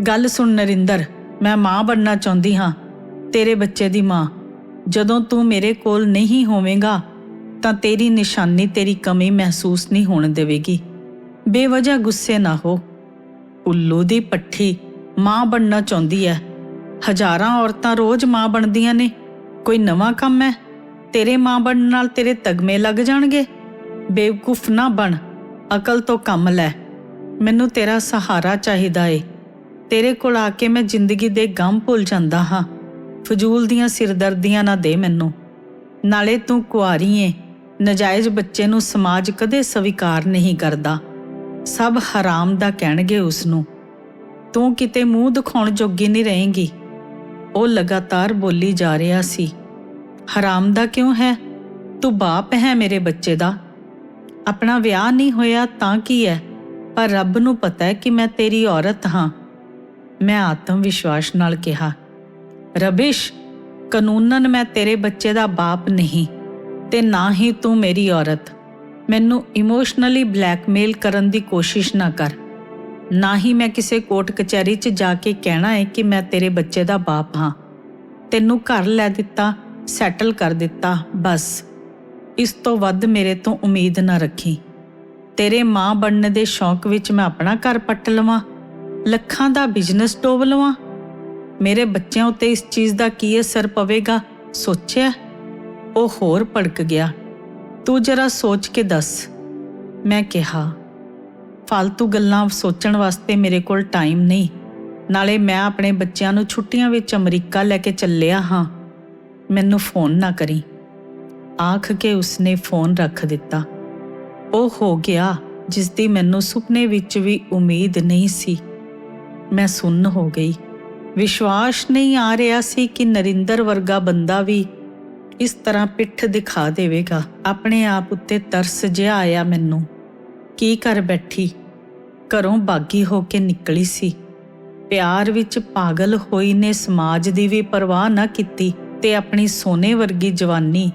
ਗੱਲ ਸੁਣ ਨਰਿੰਦਰ, ਮੈਂ ਮਾਂ ਬਣਨਾ ਚਾਹੁੰਦੀ ਹਾਂ, ਤੇਰੇ ਬੱਚੇ ਦੀ ਮਾਂ। ਜਦੋਂ ਤੂੰ ਮੇਰੇ ਕੋਲ ਨਹੀਂ ਹੋਵੇਂਗਾ ਤਾਂ ਤੇਰੀ ਨਿਸ਼ਾਨੀ ਤੇਰੀ ਕਮੀ ਮਹਿਸੂਸ ਨਹੀਂ ਹੋਣ ਦੇਵੇਗੀ। ਬੇਵਜ੍ਹਾ ਗੁੱਸੇ ਨਾ ਹੋ। ਉੱਲੂ ਦੀ ਪੱਠੀ ਮਾਂ ਬਣਨਾ ਚਾਹੁੰਦੀ ਹੈ। ਹਜ਼ਾਰਾਂ ਔਰਤਾਂ ਰੋਜ਼ ਮਾਂ ਬਣਦੀਆਂ ਨੇ, ਕੋਈ ਨਵਾਂ ਕੰਮ ਹੈ? ਤੇਰੇ ਮਾਂ ਬਣਨ ਨਾਲ ਤੇਰੇ ਤਗਮੇ ਲੱਗ ਜਾਣਗੇ। ਬੇਵਕੂਫ ਨਾ ਬਣ, ਅਕਲ ਤੋਂ ਕੰਮ ਲੈ। ਮੈਨੂੰ ਤੇਰਾ ਸਹਾਰਾ ਚਾਹੀਦਾ ਏ। ਤੇਰੇ ਕੋਲ ਆ ਕੇ ਮੈਂ ਜ਼ਿੰਦਗੀ ਦੇ ਗਮ ਭੁੱਲ ਜਾਂਦਾ ਹਾਂ। ਫਜ਼ੂਲ ਦੀਆਂ ਸਿਰਦਰਦੀਆਂ ਨਾ ਦੇ ਮੈਨੂੰ। ਨਾਲੇ ਤੂੰ ਕੁਆਰੀ ਏ। ਨਜਾਇਜ਼ ਬੱਚੇ ਨੂੰ ਸਮਾਜ ਕਦੇ ਸਵੀਕਾਰ ਨਹੀਂ ਕਰਦਾ। ਸਭ ਹਰਾਮ ਦਾ ਕਹਿਣਗੇ ਉਸ ਨੂੰ। ਤੂੰ ਕਿਤੇ ਮੂੰਹ ਦਿਖਾਉਣ ਜੋਗੀ ਨਹੀਂ ਰਹੇਂਗੀ। ਉਹ ਲਗਾਤਾਰ ਬੋਲੀ ਜਾ ਰਿਹਾ ਸੀ। ਹਰਾਮ ਦਾ ਕਿਉਂ ਹੈ? ਤੂੰ ਬਾਪ ਹੈ ਮੇਰੇ ਬੱਚੇ ਦਾ। ਆਪਣਾ ਵਿਆਹ ਨਹੀਂ ਹੋਇਆ ਤਾਂ ਕੀ ਹੈ, ਪਰ ਰੱਬ ਨੂੰ ਪਤਾ ਹੈ ਕਿ ਮੈਂ ਤੇਰੀ ਔਰਤ ਹਾਂ। ਮੈਂ ਆਤਮ ਵਿਸ਼ਵਾਸ ਨਾਲ ਕਿਹਾ। ਰਬਿਸ਼, ਕਾਨੂੰਨਨ ਮੈਂ ਤੇਰੇ ਬੱਚੇ ਦਾ ਬਾਪ ਨਹੀਂ ਤੇ ਨਾ ਹੀ ਤੂੰ ਮੇਰੀ ਔਰਤ। ਮੈਨੂੰ ਇਮੋਸ਼ਨਲੀ ਬਲੈਕਮੇਲ ਕਰਨ ਦੀ ਕੋਸ਼ਿਸ਼ ਨਾ ਕਰ। ਨਾ ਹੀ ਮੈਂ ਕਿਸੇ ਕੋਰਟ ਕਚਹਿਰੀ 'ਚ ਜਾ ਕੇ ਕਹਿਣਾ ਹੈ ਕਿ ਮੈਂ ਤੇਰੇ ਬੱਚੇ ਦਾ ਬਾਪ ਹਾਂ। ਤੈਨੂੰ ਘਰ ਲੈ ਦਿੱਤਾ, ਸੈਟਲ ਕਰ ਦਿੱਤਾ, ਬਸ। ਇਸ ਤੋਂ ਵੱਧ ਮੇਰੇ ਤੋਂ ਉਮੀਦ ਨਾ ਰੱਖੀ। ਤੇਰੇ ਮਾਂ ਬਣਨ ਦੇ ਸ਼ੌਂਕ ਵਿੱਚ ਮੈਂ ਆਪਣਾ ਘਰ ਪੱਟ ਲਵਾਂ, ਲੱਖਾਂ ਦਾ ਬਿਜ਼ਨਸ ਡੋਬ ਲਵਾਂ। ਮੇਰੇ ਬੱਚਿਆਂ ਉੱਤੇ ਇਸ ਚੀਜ਼ ਦਾ ਕੀ ਅਸਰ ਪਵੇਗਾ ਸੋਚਿਆ? ਉਹ ਹੋਰ ਭੜਕ ਗਿਆ। ਤੂੰ ਜਰਾ ਸੋਚ ਕੇ ਦੱਸ, ਮੈਂ ਕਿਹਾ। ਫਾਲਤੂ ਗੱਲਾਂ ਸੋਚਣ ਵਾਸਤੇ ਮੇਰੇ ਕੋਲ ਟਾਈਮ ਨਹੀਂ। ਨਾਲੇ ਮੈਂ ਆਪਣੇ ਬੱਚਿਆਂ ਨੂੰ ਛੁੱਟੀਆਂ ਵਿੱਚ ਅਮਰੀਕਾ ਲੈ ਕੇ ਚੱਲਿਆ ਹਾਂ। ਮੈਨੂੰ ਫੋਨ ਨਾ ਕਰੀ। ਆਖ ਕੇ ਉਸਨੇ ਫੋਨ ਰੱਖ ਦਿੱਤਾ। ਉਹ ਹੋ ਗਿਆ ਜਿਸ ਦੀ ਮੈਨੂੰ ਸੁਪਨੇ ਵਿੱਚ ਵੀ ਉਮੀਦ ਨਹੀਂ ਸੀ। ਮੈਂ ਸੁੰਨ ਹੋ ਗਈ। ਵਿਸ਼ਵਾਸ ਨਹੀਂ ਆ ਰਿਹਾ ਸੀ ਕਿ ਨਰਿੰਦਰ ਵਰਗਾ ਬੰਦਾ ਵੀ ਇਸ ਤਰ੍ਹਾਂ ਪਿੱਠ ਦਿਖਾ ਦੇਵੇਗਾ। ਆਪਣੇ ਆਪ ਉੱਤੇ ਤਰਸ ਜਿਹਾ ਆਇਆ ਮੈਨੂੰ। ਕੀ ਕਰ ਬੈਠੀ? ਘਰੋਂ ਬਾਗੀ ਹੋ ਕੇ ਨਿਕਲੀ ਸੀ। ਪਿਆਰ ਵਿੱਚ ਪਾਗਲ ਹੋਈ ਨੇ ਸਮਾਜ ਦੀ ਵੀ ਪਰਵਾਹ ਨਾ ਕੀਤੀ ਤੇ ਆਪਣੀ ਸੋਨੇ ਵਰਗੀ ਜਵਾਨੀ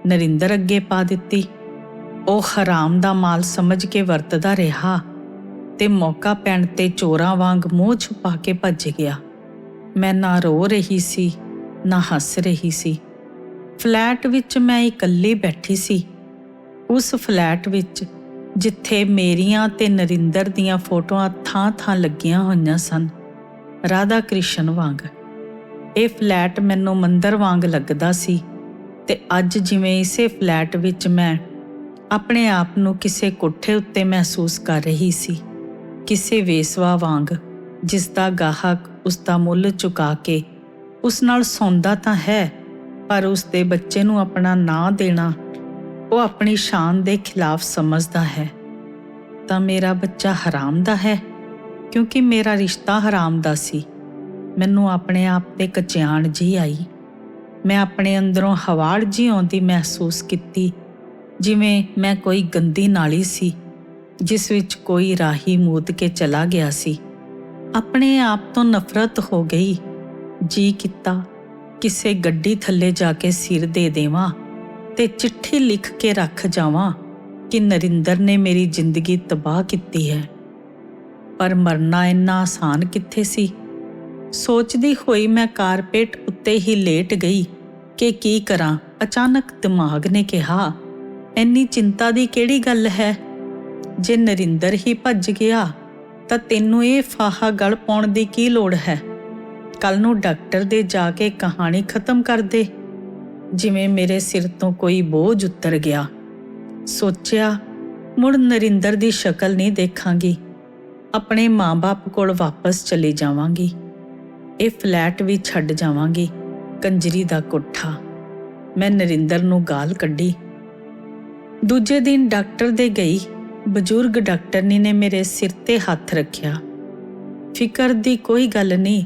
ਨਰਿੰਦਰ ਅੱਗੇ ਪਾ ਦਿੱਤੀ। ਉਹ ਹਰਾਮ ਦਾ ਮਾਲ ਸਮਝ ਕੇ ਵਰਤਦਾ ਰਿਹਾ ਤੇ ਮੌਕਾ ਪੈਣ ਤੇ ਚੋਰਾਂ ਵਾਂਗ ਮੂੰਹ ਛੁਪਾ ਕੇ ਭੱਜ ਗਿਆ। ਮੈਂ ਨਾ ਰੋ ਰਹੀ ਸੀ ਨਾ ਹੱਸ ਰਹੀ ਸੀ। ਫਲੈਟ ਵਿੱਚ ਮੈਂ ਇਕੱਲੀ ਬੈਠੀ ਸੀ। ਉਸ ਫਲੈਟ ਵਿੱਚ ਜਿੱਥੇ ਮੇਰੀਆਂ ਤੇ ਨਰਿੰਦਰ ਦੀਆਂ ਫੋਟੋਆਂ ਥਾਂ-ਥਾਂ ਲੱਗੀਆਂ ਹੋਈਆਂ ਸਨ, ਰਾਧਾ ਕ੍ਰਿਸ਼ਨ ਵਾਂਗ। ਇਹ ਫਲੈਟ ਮੈਨੂੰ ਮੰਦਰ ਵਾਂਗ ਲੱਗਦਾ ਸੀ ਤੇ ਅੱਜ ਜਿਵੇਂ ਇਸੇ ਫਲੈਟ ਵਿੱਚ ਮੈਂ ਆਪਣੇ ਆਪ ਨੂੰ ਕਿਸੇ ਕੋਠੇ ਉੱਤੇ ਮਹਿਸੂਸ ਕਰ ਰਹੀ ਸੀ, ਕਿਸੇ ਵੇਸਵਾ ਵਾਂਗ ਜਿਸ ਦਾ ਗਾਹਕ ਉਸ ਦਾ ਮੁੱਲ ਚੁਕਾ ਕੇ ਉਸ ਨਾਲ ਸੌਂਦਾ ਤਾਂ ਹੈ, ਪਰ ਉਸ ਦੇ ਬੱਚੇ ਨੂੰ ਆਪਣਾ ਨਾਂ ਦੇਣਾ ਉਹ ਆਪਣੀ ਸ਼ਾਨ ਦੇ ਖਿਲਾਫ ਸਮਝਦਾ ਹੈ। ਤਾਂ ਮੇਰਾ ਬੱਚਾ ਹਰਾਮ ਦਾ ਹੈ, ਕਿਉਂਕਿ ਮੇਰਾ ਰਿਸ਼ਤਾ ਹਰਾਮ ਦਾ ਸੀ। ਮੈਨੂੰ ਆਪਣੇ ਆਪ ਤੇ ਕਚਿਆਣ ਜੀ ਆਈ। ਮੈਂ ਆਪਣੇ ਅੰਦਰੋਂ ਹਵਾੜ ਜੀ ਆਉਂਦੀ ਮਹਿਸੂਸ ਕੀਤੀ, ਜਿਵੇਂ ਮੈਂ ਕੋਈ ਗੰਦੀ ਨਾਲੀ ਸੀ ਜਿਸ ਵਿੱਚ ਕੋਈ ਰਾਹੀ ਮੂਦ ਕੇ ਚਲਾ ਗਿਆ ਸੀ। ਆਪਣੇ ਆਪ ਤੋਂ ਨਫ਼ਰਤ ਹੋ ਗਈ। ਜੀ ਕੀਤਾ ਕਿਸੇ ਗੱਡੀ ਥੱਲੇ ਜਾ ਕੇ ਸਿਰ ਦੇ ਦੇਵਾਂ ਤੇ ਚਿੱਠੀ ਲਿਖ ਕੇ ਰੱਖ ਜਾਵਾਂ ਕਿ ਨਰਿੰਦਰ ਨੇ ਮੇਰੀ ਜ਼ਿੰਦਗੀ ਤਬਾਹ ਕੀਤੀ ਹੈ। ਪਰ ਮਰਨਾ ਇੰਨਾ ਆਸਾਨ ਕਿੱਥੇ ਸੀ। ਸੋਚਦੀ ਹੋਈ ਮੈਂ ਕਾਰਪੇਟ ਉੱਤੇ ਹੀ ਲੇਟ ਗਈ ਕਿ ਕੀ ਕਰਾਂ। ਅਚਾਨਕ ਦਿਮਾਗ ਨੇ ਕਿਹਾ, ਇੰਨੀ ਚਿੰਤਾ ਦੀ ਕਿਹੜੀ ਗੱਲ ਹੈ? ਜੇ ਨਰਿੰਦਰ ਹੀ ਭੱਜ ਗਿਆ ਤਾਂ ਤੈਨੂੰ ਇਹ ਫਾਹਾ ਗਲ ਪਾਉਣ ਦੀ ਕੀ ਲੋੜ ਹੈ? ਕੱਲ ਨੂੰ ਡਾਕਟਰ ਦੇ ਜਾ ਕੇ ਕਹਾਣੀ ਖਤਮ ਕਰ ਦੇ। ਜਿਵੇਂ ਮੇਰੇ ਸਿਰ ਤੋਂ ਕੋਈ ਬੋਝ ਉਤਰ ਗਿਆ। ਸੋਚਿਆ, ਮੁੜ ਨਰਿੰਦਰ ਦੀ ਸ਼ਕਲ ਨਹੀਂ ਦੇਖਾਂਗੀ। ਆਪਣੇ ਮਾਂ-ਬਾਪ ਕੋਲ ਵਾਪਸ ਚਲੀ ਜਾਵਾਂਗੀ। ਇਹ ਫਲੈਟ ਵੀ ਛੱਡ ਜਾਵਾਂਗੀ। ਕੰਜਰੀ ਦਾ ਕੋਠਾ। ਮੈਂ ਨਰਿੰਦਰ ਨੂੰ ਗਾਲ ਕੱਢੀ। ਦੂਜੇ ਦਿਨ ਡਾਕਟਰ ਦੇ ਗਈ। ਬਜ਼ੁਰਗ ਡਾਕਟਰਨੀ ਨੇ ਮੇਰੇ ਸਿਰ ਤੇ ਹੱਥ ਰੱਖਿਆ। ਫਿਕਰ ਦੀ ਕੋਈ ਗੱਲ ਨਹੀਂ,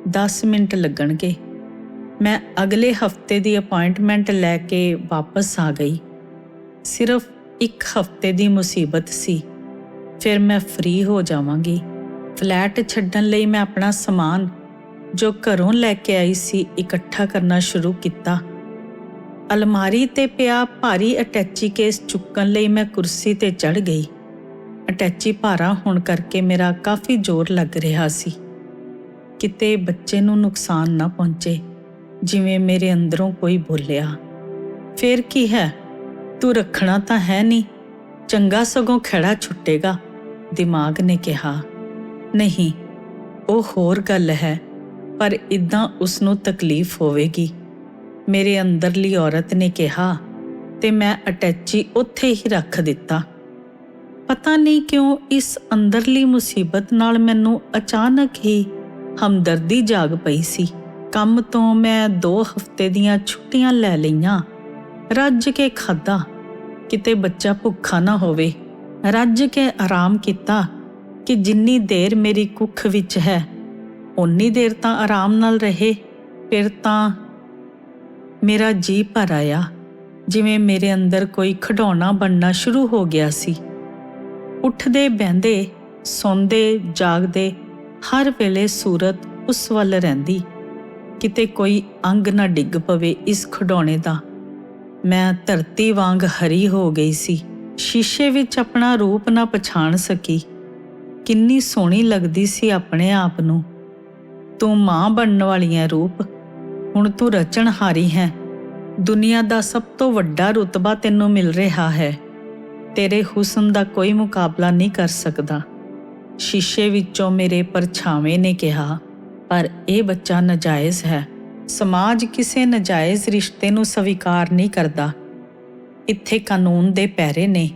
10 ਮਿੰਟ ਲੱਗਣਗੇ। ਮੈਂ ਅਗਲੇ ਹਫ਼ਤੇ ਦੀ ਅਪਾਇੰਟਮੈਂਟ ਲੈ ਕੇ ਵਾਪਸ ਆ ਗਈ। ਸਿਰਫ 1 ਹਫ਼ਤੇ ਦੀ ਮੁਸੀਬਤ ਸੀ, ਫਿਰ ਮੈਂ ਫ੍ਰੀ ਹੋ ਜਾਵਾਂਗੀ। ਫਲੈਟ ਛੱਡਣ ਲਈ ਮੈਂ ਆਪਣਾ ਸਮਾਨ ਜੋ ਘਰੋਂ ਲੈ ਕੇ ਆਈ ਸੀ ਇਕੱਠਾ ਕਰਨਾ ਸ਼ੁਰੂ ਕੀਤਾ। ਅਲਮਾਰੀ ਤੇ ਪਿਆ ਭਾਰੀ ਅਟੈਚੀ ਕੇਸ ਚੁੱਕਣ ਲਈ ਮੈਂ ਕੁਰਸੀ ਤੇ ਚੜ੍ਹ ਗਈ। ਅਟੈਚੀ ਭਾਰਾ ਹੋਣ ਕਰਕੇ ਮੇਰਾ ਕਾਫੀ ਜ਼ੋਰ ਲੱਗ ਰਿਹਾ ਸੀ। ਕਿਤੇ ਬੱਚੇ ਨੂੰ ਨੁਕਸਾਨ ਨਾ ਪਹੁੰਚੇ। ਜਿਵੇਂ ਮੇਰੇ ਅੰਦਰੋਂ ਕੋਈ ਬੋਲਿਆ, ਫੇਰ ਕੀ ਹੈ, ਤੂੰ ਰੱਖਣਾ ਤਾਂ ਹੈ ਨਹੀਂ, ਚੰਗਾ ਸਗੋਂ ਖਹਿੜਾ ਛੁੱਟੇਗਾ। ਦਿਮਾਗ ਨੇ ਕਿਹਾ, ਨਹੀਂ ਉਹ ਹੋਰ ਗੱਲ ਹੈ, ਪਰ ਇੱਦਾਂ ਉਸਨੂੰ ਤਕਲੀਫ ਹੋਵੇਗੀ। ਮੇਰੇ ਅੰਦਰਲੀ ਔਰਤ ਨੇ ਕਿਹਾ ਤੇ ਮੈਂ ਅਟੈਚੀ ਉੱਥੇ ਹੀ ਰੱਖ ਦਿੱਤਾ। ਪਤਾ ਨਹੀਂ ਕਿਉਂ ਇਸ ਅੰਦਰਲੀ ਮੁਸੀਬਤ ਨਾਲ ਮੈਨੂੰ ਅਚਾਨਕ ਹੀ ਹਮਦਰਦੀ ਜਾਗ ਪਈ ਸੀ। ਕੰਮ ਤੋਂ ਮੈਂ 2 ਹਫ਼ਤੇ ਦੀਆਂ ਛੁੱਟੀਆਂ ਲੈ ਲਈਆਂ। ਰੱਜ ਕੇ ਖਾਧਾ, ਕਿਤੇ ਬੱਚਾ ਭੁੱਖਾ ਨਾ ਹੋਵੇ। ਰੱਜ ਕੇ ਆਰਾਮ ਕੀਤਾ ਕਿ ਜਿੰਨੀ ਦੇਰ ਮੇਰੀ ਕੁੱਖ ਵਿੱਚ ਹੈ ਓਨੀ ਦੇਰ ਤਾਂ ਆਰਾਮ ਨਾਲ ਰਹੇ। ਫਿਰ ਤਾਂ ਮੇਰਾ ਜੀ ਭਰ ਆਇਆ, ਜਿਵੇਂ ਮੇਰੇ ਅੰਦਰ ਕੋਈ ਖਿਡੌਣਾ ਬਣਨਾ ਸ਼ੁਰੂ ਹੋ ਗਿਆ ਸੀ। ਉੱਠਦੇ ਬਹਿੰਦੇ, ਸੌਂਦੇ ਜਾਗਦੇ ਹਰ ਵੇਲੇ ਸੂਰਤ ਉਸ ਵੱਲ ਰਹਿੰਦੀ, ਕਿਤੇ ਕੋਈ ਅੰਗ ਨਾ ਡਿੱਗ ਪਵੇ ਇਸ ਖਿਡੌਣੇ ਦਾ। ਮੈਂ ਧਰਤੀ ਵਾਂਗ ਹਰੀ ਹੋ ਗਈ ਸੀ। ਸ਼ੀਸ਼ੇ ਵਿੱਚ ਆਪਣਾ ਰੂਪ ਨਾ ਪਛਾਣ ਸਕੀ। ਕਿੰਨੀ ਸੋਹਣੀ ਲੱਗਦੀ ਸੀ ਆਪਣੇ ਆਪ ਨੂੰ। ਤੂੰ ਮਾਂ ਬਣਨ ਵਾਲੀ ਹੈ ਰੂਪ, ਹੁਣ ਤੂੰ ਰਚਣਹਾਰੀ ਹੈ। ਦੁਨੀਆ ਦਾ ਸਭ ਤੋਂ ਵੱਡਾ ਰੁਤਬਾ ਤੈਨੂੰ ਮਿਲ ਰਿਹਾ ਹੈ। ਤੇਰੇ ਹੁਸਨ ਦਾ ਕੋਈ ਮੁਕਾਬਲਾ ਨਹੀਂ ਕਰ ਸਕਦਾ। ਸ਼ੀਸ਼ੇ ਵਿੱਚੋਂ ਮੇਰੇ ਪਰਛਾਵੇਂ ਨੇ ਕਿਹਾ, ਪਰ ਇਹ ਬੱਚਾ ਨਾਜਾਇਜ਼ ਹੈ। ਸਮਾਜ ਕਿਸੇ ਨਾਜਾਇਜ਼ ਰਿਸ਼ਤੇ ਨੂੰ ਸਵੀਕਾਰ ਨਹੀਂ ਕਰਦਾ। ਇੱਥੇ ਕਾਨੂੰਨ ਦੇ ਪਹਿਰੇ ਨੇ।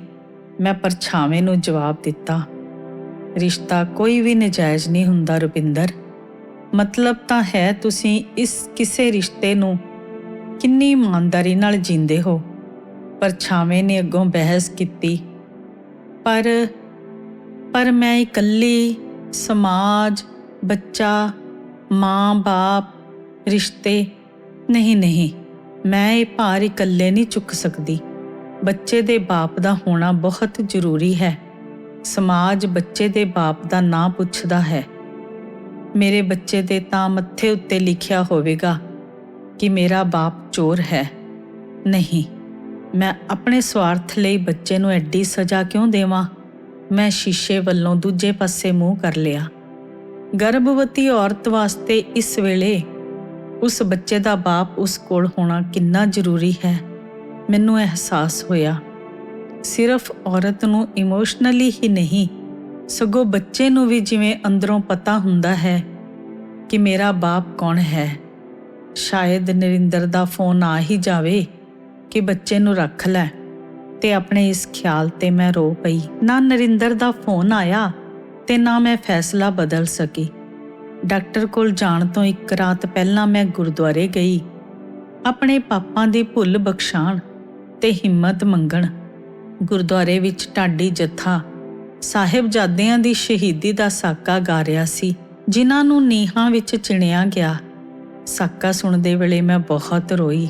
ਮੈਂ ਪਰਛਾਵੇਂ ਨੂੰ ਜਵਾਬ ਦਿੱਤਾ, ਰਿਸ਼ਤਾ ਕੋਈ ਵੀ ਨਾਜਾਇਜ਼ ਨਹੀਂ ਹੁੰਦਾ ਰੁਪਿੰਦਰ। ਮਤਲਬ ਤਾਂ ਹੈ ਤੁਸੀਂ ਇਸ ਕਿਸੇ ਰਿਸ਼ਤੇ ਨੂੰ ਕਿੰਨੀ ਇਮਾਨਦਾਰੀ ਨਾਲ ਜੀਂਦੇ ਹੋ। ਪਰਛਾਵੇਂ ਨੇ ਅੱਗੋਂ ਬਹਿਸ ਕੀਤੀ, ਪਰ ਮੈਂ ਇਕੱਲੀ, ਸਮਾਜ, ਬੱਚਾ, ਮਾਂ-ਬਾਪ, ਰਿਸ਼ਤੇ, ਨਹੀਂ, ਮੈਂ ਇਹ ਭਾਰ ਇਕੱਲੇ ਨਹੀਂ ਚੁੱਕ ਸਕਦੀ। ਬੱਚੇ ਦੇ ਬਾਪ ਦਾ ਹੋਣਾ ਬਹੁਤ ਜ਼ਰੂਰੀ ਹੈ। ਸਮਾਜ ਬੱਚੇ ਦੇ ਬਾਪ ਦਾ ਨਾਂ ਪੁੱਛਦਾ ਹੈ। ਮੇਰੇ ਬੱਚੇ ਦੇ ਤਾਂ ਮੱਥੇ ਉੱਤੇ ਲਿਖਿਆ ਹੋਵੇਗਾ ਕਿ ਮੇਰਾ ਬਾਪ ਚੋਰ ਹੈ। ਨਹੀਂ, ਮੈਂ ਆਪਣੇ ਸਵਾਰਥ ਲਈ ਬੱਚੇ ਨੂੰ ਐਡੀ ਸਜ਼ਾ ਕਿਉਂ ਦੇਵਾਂ? ਮੈਂ ਸ਼ੀਸ਼ੇ ਵੱਲੋਂ ਦੂਜੇ ਪਾਸੇ ਮੂੰਹ ਕਰ ਲਿਆ। ਗਰਭਵਤੀ ਔਰਤ ਵਾਸਤੇ ਇਸ ਵੇਲੇ ਉਸ ਬੱਚੇ ਦਾ ਬਾਪ ਉਸ ਕੋਲ ਹੋਣਾ ਕਿੰਨਾ ਜ਼ਰੂਰੀ ਹੈ, ਮੈਨੂੰ ਅਹਿਸਾਸ ਹੋਇਆ। ਸਿਰਫ ਔਰਤ ਨੂੰ ਇਮੋਸ਼ਨਲੀ ਹੀ ਨਹੀਂ, ਸਗੋਂ ਬੱਚੇ ਨੂੰ ਵੀ ਜਿਵੇਂ ਅੰਦਰੋਂ ਪਤਾ ਹੁੰਦਾ ਹੈ ਕਿ ਮੇਰਾ ਬਾਪ ਕੌਣ ਹੈ। ਸ਼ਾਇਦ ਨਰਿੰਦਰ ਦਾ ਫੋਨ ਆ ਹੀ ਜਾਵੇ ਕਿ ਬੱਚੇ ਨੂੰ ਰੱਖ ਲੈ, ਤੇ ਆਪਣੇ ਇਸ ਖਿਆਲ ਤੇ ਮੈਂ ਰੋ ਪਈ। ਨਾ ਨਰਿੰਦਰ ਦਾ ਫੋਨ ਆਇਆ ਤੇ ਨਾ ਮੈਂ ਫੈਸਲਾ ਬਦਲ ਸਕੀ। ਡਾਕਟਰ ਕੋਲ ਜਾਣ ਤੋਂ ਇੱਕ ਰਾਤ ਪਹਿਲਾਂ ਮੈਂ ਗੁਰਦੁਆਰੇ ਗਈ, ਆਪਣੇ ਪਾਪਾਂ ਦੀ ਭੁੱਲ ਬਖਸ਼ਾਣ ਤੇ ਹਿੰਮਤ ਮੰਗਣ। ਗੁਰਦੁਆਰੇ ਵਿੱਚ ਢਾਡੀ ਜੱਥਾ ਸਾਹਿਬਜ਼ਾਦਿਆਂ ਦੀ ਸ਼ਹੀਦੀ ਦਾ ਸਾਕਾ ਗਾ ਰਿਹਾ ਸੀ, ਜਿਨ੍ਹਾਂ ਨੂੰ ਨੀਹਾਂ ਵਿੱਚ ਚਿਣਿਆ ਗਿਆ। ਸਾਕਾ ਸੁਣਦੇ ਵੇਲੇ ਮੈਂ ਬਹੁਤ ਰੋਈ।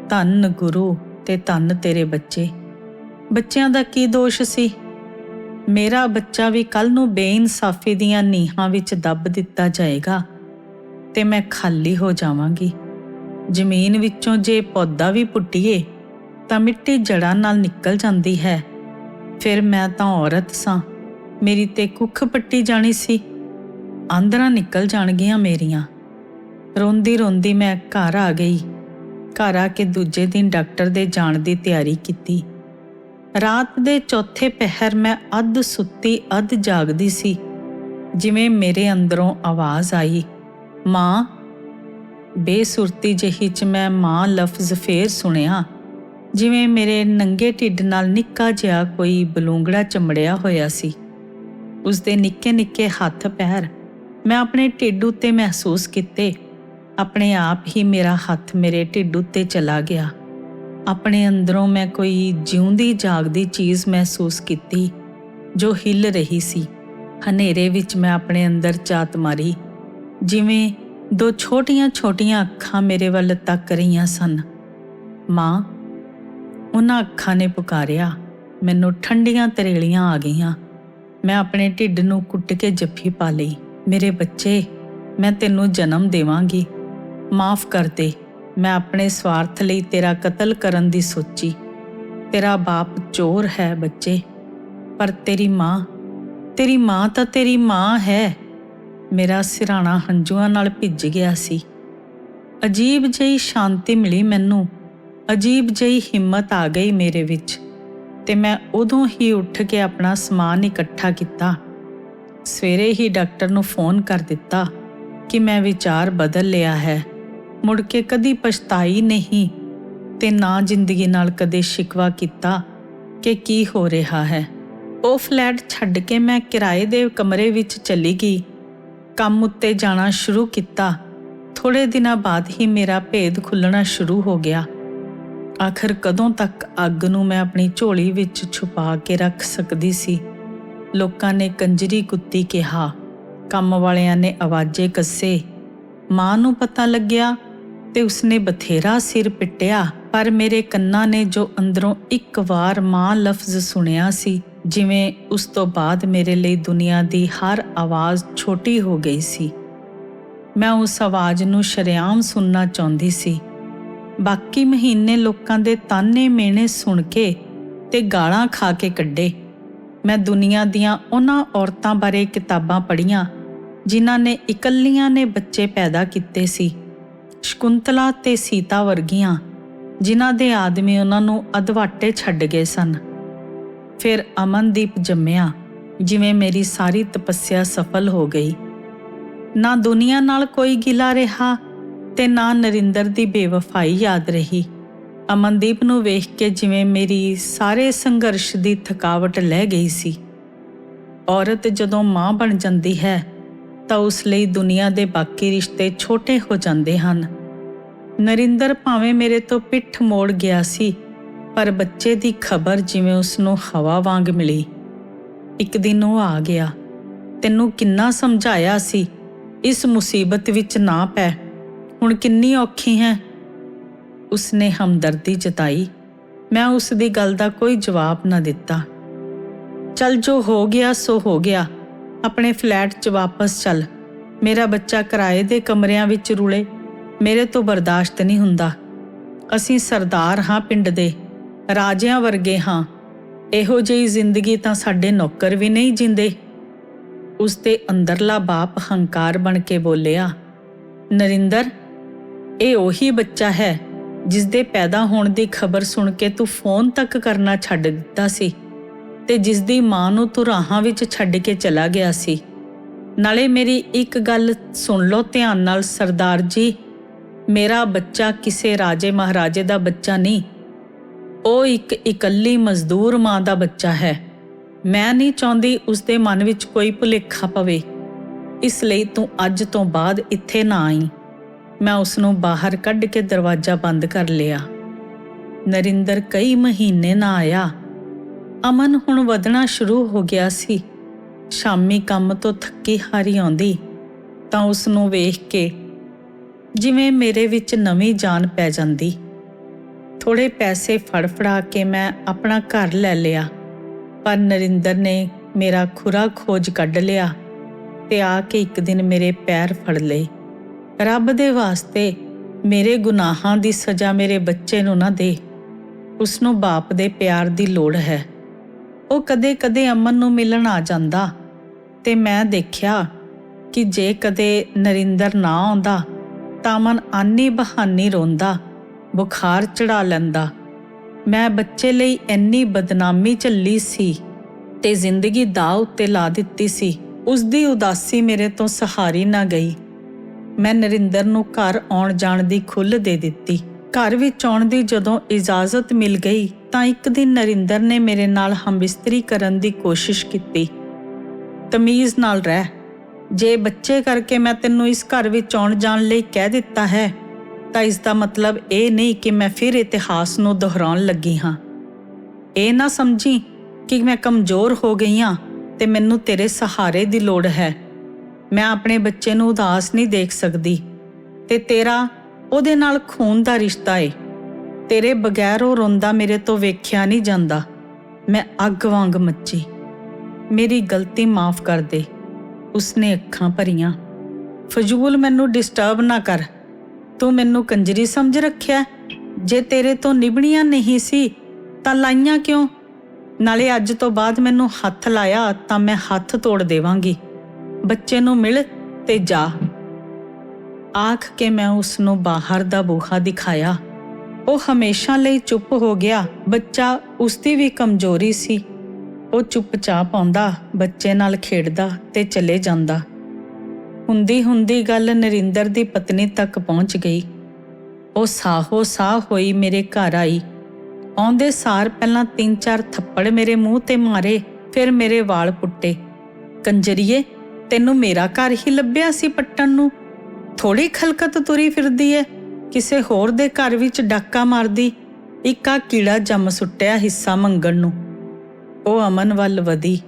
ਧੰਨ ਗੁਰੂ ਤੇ ਧੰਨ ਤੇਰੇ ਬੱਚੇ। ਬੱਚਿਆਂ ਦਾ ਕੀ ਦੋਸ਼ ਸੀ? ਮੇਰਾ ਬੱਚਾ ਵੀ ਕੱਲ੍ਹ ਨੂੰ ਬੇਇਨਸਾਫੀ ਦੀਆਂ ਨੀਹਾਂ ਵਿੱਚ ਦੱਬ ਦਿੱਤਾ ਜਾਏਗਾ ਤੇ ਮੈਂ ਖਾਲੀ ਹੋ ਜਾਵਾਂਗੀ। ਜ਼ਮੀਨ ਵਿੱਚੋਂ ਜੇ ਪੌਦਾ ਵੀ ਪੁੱਟੀਏ ਤਾਂ ਮਿੱਟੀ ਜੜ੍ਹਾਂ ਨਾਲ ਨਿਕਲ ਜਾਂਦੀ ਹੈ। ਫਿਰ ਮੈਂ ਤਾਂ ਔਰਤ ਸਾਂ, ਮੇਰੀ ਤੇ ਕੁੱਖ ਪੱਟੀ ਜਾਣੀ ਸੀ, ਆਂਦਰਾਂ ਨਿਕਲ ਜਾਣਗੀਆਂ ਮੇਰੀਆਂ। ਰੋਂਦੀ ਰੋਂਦੀ ਮੈਂ ਘਰ ਆ ਗਈ। ਘਰ ਆ ਕੇ ਦੂਜੇ ਦਿਨ ਡਾਕਟਰ ਦੇ ਜਾਣ ਦੀ ਤਿਆਰੀ ਕੀਤੀ। ਰਾਤ ਦੇ ਚੌਥੇ ਪਹਿਰ ਮੈਂ ਅੱਧ ਸੁੱਤੀ ਅੱਧ ਜਾਗਦੀ ਸੀ। ਜਿਵੇਂ ਮੇਰੇ ਅੰਦਰੋਂ ਆਵਾਜ਼ ਆਈ, ਮਾਂ। ਬੇਸੁਰਤੀ ਜਿਹੀ 'ਚ ਮੈਂ ਮਾਂ ਲਫ਼ਜ਼ ਫੇਰ ਸੁਣਿਆ, ਜਿਵੇਂ ਮੇਰੇ ਨੰਗੇ ਢਿੱਡ ਨਾਲ ਨਿੱਕਾ ਜਿਹਾ ਕੋਈ ਬਲੂੰਗੜਾ ਚਮੜਿਆ ਹੋਇਆ ਸੀ। ਉਸਦੇ ਨਿੱਕੇ ਨਿੱਕੇ ਹੱਥ ਪੈਰ ਮੈਂ ਆਪਣੇ ਢਿੱਡ ਉੱਤੇ ਮਹਿਸੂਸ ਕੀਤੇ। ਆਪਣੇ ਆਪ ਹੀ ਮੇਰਾ ਹੱਥ ਮੇਰੇ ਢਿੱਡ ਉੱਤੇ ਚਲਾ ਗਿਆ। ਆਪਣੇ ਅੰਦਰੋਂ ਮੈਂ ਕੋਈ ਜਿਉਂਦੀ ਜਾਗਦੀ ਚੀਜ਼ ਮਹਿਸੂਸ ਕੀਤੀ ਜੋ ਹਿੱਲ ਰਹੀ ਸੀ। ਹਨੇਰੇ ਵਿੱਚ ਮੈਂ ਆਪਣੇ ਅੰਦਰ ਝਾਤ ਮਾਰੀ, ਜਿਵੇਂ ਦੋ ਛੋਟੀਆਂ ਛੋਟੀਆਂ ਅੱਖਾਂ ਮੇਰੇ ਵੱਲ ਤੱਕ ਰਹੀਆਂ ਸਨ। ਮਾਂ। ਉਹਨਾਂ ਅੱਖਾਂ ਨੇ ਪੁਕਾਰਿਆ। ਮੈਨੂੰ ਠੰਡੀਆਂ ਤਰੇਲੀਆਂ ਆ ਗਈਆਂ। ਮੈਂ ਆਪਣੇ ਢਿੱਡ ਨੂੰ ਕੁੱਟ ਕੇ ਜੱਫੀ ਪਾ ਲਈ। ਮੇਰੇ ਬੱਚੇ, ਮੈਂ ਤੈਨੂੰ ਜਨਮ ਦੇਵਾਂਗੀ, ਮਾਫ਼ ਕਰ ਦੇ। ਮੈਂ ਆਪਣੇ ਸਵਾਰਥ ਲਈ ਤੇਰਾ ਕਤਲ ਕਰਨ ਦੀ ਸੋਚੀ। ਤੇਰਾ ਬਾਪ ਚੋਰ ਹੈ ਬੱਚੇ, ਪਰ ਤੇਰੀ ਮਾਂ ਤਾਂ ਤੇਰੀ ਮਾਂ ਹੈ। ਮੇਰਾ ਸਿਰਹਾਣਾ ਹੰਝੂਆਂ ਨਾਲ ਭਿੱਜ ਗਿਆ ਸੀ। ਅਜੀਬ ਜਿਹੀ ਸ਼ਾਂਤੀ ਮਿਲੀ ਮੈਨੂੰ, ਅਜੀਬ ਜਿਹੀ ਹਿੰਮਤ ਆ ਗਈ ਮੇਰੇ ਵਿੱਚ, ਤੇ ਮੈਂ ਉਦੋਂ ਹੀ ਉੱਠ ਕੇ ਆਪਣਾ ਸਮਾਨ ਇਕੱਠਾ ਕੀਤਾ। ਸਵੇਰੇ ਹੀ ਡਾਕਟਰ ਨੂੰ ਫੋਨ ਕਰ ਦਿੱਤਾ ਕਿ ਮੈਂ ਵਿਚਾਰ ਬਦਲ ਲਿਆ ਹੈ। ਮੁੜ ਕੇ ਕਦੀ ਪਛਤਾਈ ਨਹੀਂ ਤੇ ਨਾ ਜ਼ਿੰਦਗੀ ਨਾਲ ਕਦੇ ਸ਼ਿਕਵਾ ਕੀਤਾ ਕਿ ਕੀ ਹੋ ਰਿਹਾ ਹੈ। ਉਹ ਫਲੈਟ ਛੱਡ ਕੇ ਮੈਂ ਕਿਰਾਏ ਦੇ ਕਮਰੇ ਵਿੱਚ ਚਲੀ ਗਈ। ਕੰਮ ਉੱਤੇ ਜਾਣਾ ਸ਼ੁਰੂ ਕੀਤਾ। ਥੋੜ੍ਹੇ ਦਿਨਾਂ ਬਾਅਦ ਹੀ ਮੇਰਾ ਭੇਦ ਖੁੱਲ੍ਹਣਾ ਸ਼ੁਰੂ ਹੋ ਗਿਆ। ਆਖਰ ਕਦੋਂ ਤੱਕ ਅੱਗ ਨੂੰ ਮੈਂ ਆਪਣੀ ਝੋਲੀ ਵਿੱਚ ਛੁਪਾ ਕੇ ਰੱਖ ਸਕਦੀ ਸੀ। ਲੋਕਾਂ ਨੇ ਕੰਜਰੀ ਕੁੱਤੀ ਕਿਹਾ, ਕੰਮ ਵਾਲਿਆਂ ਨੇ ਆਵਾਜ਼ੇ ਕੱਸੇ। ਮਾਂ ਨੂੰ ਪਤਾ ਲੱਗਿਆ ਤੇ ਉਸਨੇ ਬਥੇਰਾ ਸਿਰ ਪਿੱਟਿਆ, ਪਰ ਮੇਰੇ ਕੰਨਾਂ ਨੇ ਜੋ ਅੰਦਰੋਂ ਇੱਕ ਵਾਰ ਮਾਂ ਲਫ਼ਜ਼ ਸੁਣਿਆ ਸੀ, ਜਿਵੇਂ ਉਸ ਤੋਂ ਬਾਅਦ ਮੇਰੇ ਲਈ ਦੁਨੀਆ ਦੀ ਹਰ ਆਵਾਜ਼ ਛੋਟੀ ਹੋ ਗਈ ਸੀ। ਮੈਂ ਉਸ ਆਵਾਜ਼ ਨੂੰ ਸ਼ਰੇਆਮ ਸੁਣਨਾ ਚਾਹੁੰਦੀ ਸੀ। ਬਾਕੀ ਮਹੀਨੇ ਲੋਕਾਂ ਦੇ ਤਾਨੇ ਮਿਹਣੇ ਸੁਣ ਕੇ ਤੇ ਗਾਲਾਂ ਖਾ ਕੇ ਕੱਢੇ। ਮੈਂ ਦੁਨੀਆ ਦੀਆਂ ਉਹਨਾਂ ਔਰਤਾਂ ਬਾਰੇ ਕਿਤਾਬਾਂ ਪੜ੍ਹੀਆਂ ਜਿਨ੍ਹਾਂ ਨੇ ਇਕੱਲੀਆਂ ਨੇ ਬੱਚੇ ਪੈਦਾ ਕੀਤੇ ਸੀ। ਸ਼ਕੁੰਤਲਾ ਤੇ ਸੀਤਾ ਵਰਗੀਆਂ, ਜਿਨ੍ਹਾਂ ਦੇ ਆਦਮੀ ਉਹਨਾਂ ਨੂੰ ਅਧਵਾਟੇ ਛੱਡ ਗਏ ਸਨ। ਫਿਰ ਅਮਨਦੀਪ ਜੰਮਿਆ, ਜਿਵੇਂ ਮੇਰੀ ਸਾਰੀ ਤਪੱਸਿਆ ਸਫਲ ਹੋ ਗਈ। ਨਾ ਦੁਨੀਆ ਨਾਲ ਕੋਈ ਗਿਲਾ ਰਿਹਾ ਤੇ ਨਾ ਨਰਿੰਦਰ ਦੀ ਬੇਵਫਾਈ ਯਾਦ ਰਹੀ। ਅਮਨਦੀਪ ਨੂੰ ਵੇਖ ਕੇ ਜਿਵੇਂ ਮੇਰੀ ਸਾਰੇ ਸੰਘਰਸ਼ ਦੀ ਥਕਾਵਟ ਲਹਿ ਗਈ ਸੀ। ਔਰਤ ਜਦੋਂ ਮਾਂ ਬਣ ਜਾਂਦੀ ਹੈ ਤਾਂ ਉਸ ਲਈ ਦੁਨੀਆ ਦੇ ਬਾਕੀ ਰਿਸ਼ਤੇ ਛੋਟੇ ਹੋ ਜਾਂਦੇ ਹਨ। ਨਰਿੰਦਰ ਭਾਵੇਂ ਮੇਰੇ ਤੋਂ ਪਿੱਠ ਮੋੜ ਗਿਆ ਸੀ, ਪਰ ਬੱਚੇ ਦੀ ਖਬਰ ਜਿਵੇਂ ਉਸਨੂੰ ਹਵਾ ਵਾਂਗ ਮਿਲੀ। ਇੱਕ ਦਿਨ ਉਹ ਆ ਗਿਆ। ਤੈਨੂੰ ਕਿੰਨਾ ਸਮਝਾਇਆ ਸੀ, ਇਸ ਮੁਸੀਬਤ ਵਿੱਚ ਨਾ ਪੈ, ਹੁਣ ਕਿੰਨੀ ਔਖੀ ਹੈ। ਉਸਨੇ ਹਮਦਰਦੀ ਜਤਾਈ। ਮੈਂ ਉਸ ਦੀ ਗੱਲ ਦਾ ਕੋਈ ਜਵਾਬ ਨਾ ਦਿੱਤਾ। ਚੱਲ, ਜੋ ਹੋ ਗਿਆ ਸੋ ਹੋ ਗਿਆ। ਆਪਣੇ ਫਲੈਟ 'ਚ ਵਾਪਸ ਚੱਲ। ਮੇਰਾ ਬੱਚਾ ਕਿਰਾਏ ਦੇ ਕਮਰਿਆਂ ਵਿੱਚ ਰੁਲੇ ਮੇਰੇ ਤੋਂ ਬਰਦਾਸ਼ਤ ਨਹੀਂ ਹੁੰਦਾ। ਅਸੀਂ ਸਰਦਾਰ ਹਾਂ, ਪਿੰਡ ਦੇ ਰਾਜਿਆਂ ਵਰਗੇ ਹਾਂ। ਇਹੋ ਜਿਹੀ ਜ਼ਿੰਦਗੀ ਤਾਂ ਸਾਡੇ ਨੌਕਰ ਵੀ ਨਹੀਂ ਜਿੰਦੇ। ਉਸਦੇ ਅੰਦਰਲਾ ਬਾਪ ਹੰਕਾਰ ਬਣ ਕੇ ਬੋਲਿਆ, ਨਰਿੰਦਰ, ਇਹ ਉਹੀ ਬੱਚਾ ਹੈ ਜਿਸ ਦੇ ਪੈਦਾ ਹੋਣ ਦੀ ਖਬਰ ਸੁਣ ਕੇ ਤੂੰ ਫੋਨ ਤੱਕ ਕਰਨਾ ਛੱਡ ਦਿੱਤਾ ਸੀ ਤੇ ਜਿਸ ਦੀ ਮਾਂ ਨੂੰ ਤੂੰ ਰਾਹਾਂ ਵਿੱਚ ਛੱਡ ਕੇ ਚਲਾ ਗਿਆ ਸੀ। ਨਾਲੇ ਮੇਰੀ ਇੱਕ ਗੱਲ ਸੁਣ ਲਓ ਧਿਆਨ ਨਾਲ ਸਰਦਾਰ ਜੀ, ਮੇਰਾ ਬੱਚਾ ਕਿਸੇ ਰਾਜੇ ਮਹਾਰਾਜੇ ਦਾ ਬੱਚਾ ਨਹੀਂ, ਉਹ ਇੱਕ ਇਕੱਲੀ ਮਜ਼ਦੂਰ ਮਾਂ ਦਾ ਬੱਚਾ ਹੈ। ਮੈਂ ਨਹੀਂ ਚਾਹੁੰਦੀ ਉਸ ਦੇ ਮਨ ਵਿੱਚ ਕੋਈ ਭੁਲੇਖਾ ਪਵੇ, ਇਸ ਲਈ ਤੂੰ ਅੱਜ ਤੋਂ ਬਾਅਦ ਇੱਥੇ ਨਾ ਆਈ। ਮੈਂ ਉਸ ਨੂੰ ਬਾਹਰ ਕੱਢ ਕੇ ਦਰਵਾਜ਼ਾ ਬੰਦ ਕਰ ਲਿਆ। ਨਰਿੰਦਰ ਕਈ ਮਹੀਨੇ ਨਾ ਆਇਆ। ਅਮਨ ਹੁਣ ਵਧਣਾ ਸ਼ੁਰੂ ਹੋ ਗਿਆ ਸੀ। ਸ਼ਾਮੀ ਕੰਮ ਤੋਂ ਥੱਕੀ ਹਾਰੀ ਆਉਂਦੀ ਤਾਂ ਉਸ ਨੂੰ ਵੇਖ ਕੇ ਜਿਵੇਂ ਮੇਰੇ ਵਿੱਚ ਨਵੀਂ ਜਾਨ ਪੈ ਜਾਂਦੀ। ਥੋੜੇ ਪੈਸੇ ਫੜਫੜਾ ਕੇ ਮੈਂ ਆਪਣਾ ਘਰ ਲੈ ਲਿਆ, ਪਰ ਨਰਿੰਦਰ ਨੇ ਮੇਰਾ ਖੁਰਾ ਖੋਜ ਕੱਢ ਲਿਆ ਤੇ ਆ ਕੇ ਇੱਕ ਦਿਨ ਮੇਰੇ ਪੈਰ ਫੜ ਲਏ। ਰੱਬ ਦੇ ਵਾਸਤੇ ਮੇਰੇ ਗੁਨਾਹਾਂ ਦੀ ਸਜ਼ਾ ਮੇਰੇ ਬੱਚੇ ਨੂੰ ਨਾ ਦੇ। ਉਸ ਨੂੰ ਬਾਪ ਦੇ ਪਿਆਰ ਦੀ ਲੋੜ ਹੈ। ਉਹ ਕਦੇ-ਕਦੇ ਅਮਨ ਨੂੰ ਮਿਲਣ ਆ ਜਾਂਦਾ ਤੇ ਮੈਂ ਦੇਖਿਆ ਕਿ ਜੇ ਕਦੇ ਨਰਿੰਦਰ ਨਾ ਆਉਂਦਾ ਤਾਂ ਅਮਨ ਆਨੀ ਬਹਾਨੀ ਰੋਂਦਾ, ਬੁਖਾਰ ਚੜਾ ਲੈਂਦਾ। ਮੈਂ ਬੱਚੇ ਲਈ ਇੰਨੀ ਬਦਨਾਮੀ ਝੱਲੀ ਸੀ ਤੇ ਜ਼ਿੰਦਗੀ ਦਾਅ ਉੱਤੇ ਲਾ ਦਿੱਤੀ ਸੀ। ਉਸ ਦੀ ਉਦਾਸੀ ਮੇਰੇ ਤੋਂ ਸਹਾਰੀ ਨਾ ਗਈ। ਮੈਂ ਨਰਿੰਦਰ ਨੂੰ ਘਰ ਆਉਣ ਜਾਣ ਦੀ ਖੁੱਲ੍ਹ ਦੇ ਦਿੱਤੀ। ਘਰ ਵਿੱਚ ਆਉਣ ਦੀ ਜਦੋਂ ਇਜਾਜ਼ਤ ਮਿਲ ਗਈ ਤਾਂ ਇੱਕ ਦਿਨ ਨਰਿੰਦਰ ਨੇ ਮੇਰੇ ਨਾਲ ਹਮਬਿਸਤਰੀ ਕਰਨ ਦੀ ਕੋਸ਼ਿਸ਼ ਕੀਤੀ। ਤਮੀਜ਼ ਨਾਲ ਰਹਿ, ਜੇ ਬੱਚੇ ਕਰਕੇ ਮੈਂ ਤੈਨੂੰ ਇਸ ਘਰ ਵਿੱਚ ਆਉਣ ਜਾਣ ਲਈ ਕਹਿ ਦਿੱਤਾ ਹੈ ਤਾਂ ਇਸ ਦਾ ਮਤਲਬ ਇਹ ਨਹੀਂ ਕਿ ਮੈਂ ਫਿਰ ਇਤਿਹਾਸ ਨੂੰ ਦੁਹਰਾਉਣ ਲੱਗੀ ਹਾਂ। ਇਹ ਨਾ ਸਮਝੀ ਕਿ ਮੈਂ ਕਮਜ਼ੋਰ ਹੋ ਗਈ ਹਾਂ ਤੇ ਮੈਨੂੰ ਤੇਰੇ ਸਹਾਰੇ ਦੀ ਲੋੜ ਹੈ। ਮੈਂ ਆਪਣੇ ਬੱਚੇ ਨੂੰ ਉਦਾਸ ਨਹੀਂ ਦੇਖ ਸਕਦੀ ਤੇ ਤੇਰਾ ਉਹਦੇ ਨਾਲ ਖੂਨ ਦਾ ਰਿਸ਼ਤਾ ਏ। ਤੇਰੇ ਬਗੈਰ ਉਹ ਰੋਂਦਾ ਮੇਰੇ ਤੋਂ ਵੇਖਿਆ ਨਹੀਂ ਜਾਂਦਾ। ਮੈਂ ਅੱਗ ਵਾਂਗ ਮੱਚੀ। ਮੇਰੀ ਗਲਤੀ ਮਾਫ਼ ਕਰ ਦੇ। ਉਸਨੇ ਅੱਖਾਂ ਭਰੀਆਂ। ਫਜ਼ੂਲ ਮੈਨੂੰ ਡਿਸਟਰਬ ਨਾ ਕਰ। ਤੂੰ ਮੈਨੂੰ ਕੰਜਰੀ ਸਮਝ ਰੱਖਿਆ? ਜੇ ਤੇਰੇ ਤੋਂ ਨਿਭਣੀਆਂ ਨਹੀਂ ਸੀ ਤਾਂ ਲਾਈਆਂ ਕਿਉਂ? ਨਾਲੇ ਅੱਜ ਤੋਂ ਬਾਅਦ ਮੈਨੂੰ ਹੱਥ ਲਾਇਆ ਤਾਂ ਮੈਂ ਹੱਥ ਤੋੜ ਦੇਵਾਂਗੀ। ਬੱਚੇ ਨੂੰ ਮਿਲ ਤੇ ਜਾ। ਆਖ ਕੇ ਮੈਂ ਉਸ ਨੂੰ ਬਾਹਰ ਦਾ ਬੂਹਾ ਦਿਖਾਇਆ। ਉਹ ਹਮੇਸ਼ਾ ਲਈ ਚੁੱਪ ਹੋ ਗਿਆ। ਬੱਚਾ ਉਸਦੀ ਵੀ ਕਮਜ਼ੋਰੀ ਸੀ। ਉਹ ਚੁੱਪਚਾਪ ਆਉਂਦਾ, ਬੱਚੇ ਨਾਲ ਖੇਡਦਾ ਤੇ ਚਲੇ ਜਾਂਦਾ। ਹੁੰਦੀ ਗੱਲ ਨਰਿੰਦਰ ਦੀ ਪਤਨੀ ਤੱਕ ਪਹੁੰਚ ਗਈ। ਉਹ ਸਾਹੋ ਸਾਹ ਹੋਈ ਮੇਰੇ ਘਰ ਆਈ। ਆਉਂਦੇ ਸਾਰ ਪਹਿਲਾਂ 3-4 ਥੱਪੜ ਮੇਰੇ ਮੂੰਹ ਤੇ ਮਾਰੇ, ਫਿਰ ਮੇਰੇ ਵਾਲ ਪੁੱਟੇ। ਕੰਜਰੀਏ, ਤੈਨੂੰ ਮੇਰਾ ਘਰ ਹੀ ਲੱਭਿਆ ਸੀ ਪੱਟਣ ਨੂੰ? ਥੋੜੀ ਖਲਕਤ ਤੁਰੀ ਫਿਰਦੀ ਏ, ਕਿਸੇ ਹੋਰ ਦੇ ਘਰ ਵਿੱਚ ਡਾਕਾ ਮਾਰਦੀ। ਇੱਕ ਆ ਕੀੜਾ ਜੰਮ ਸੁੱਟਿਆ ਹਿੱਸਾ ਮੰਗਣ ਨੂੰ। ਉਹ ਅਮਨ ਵੱਲ ਵਧੀ।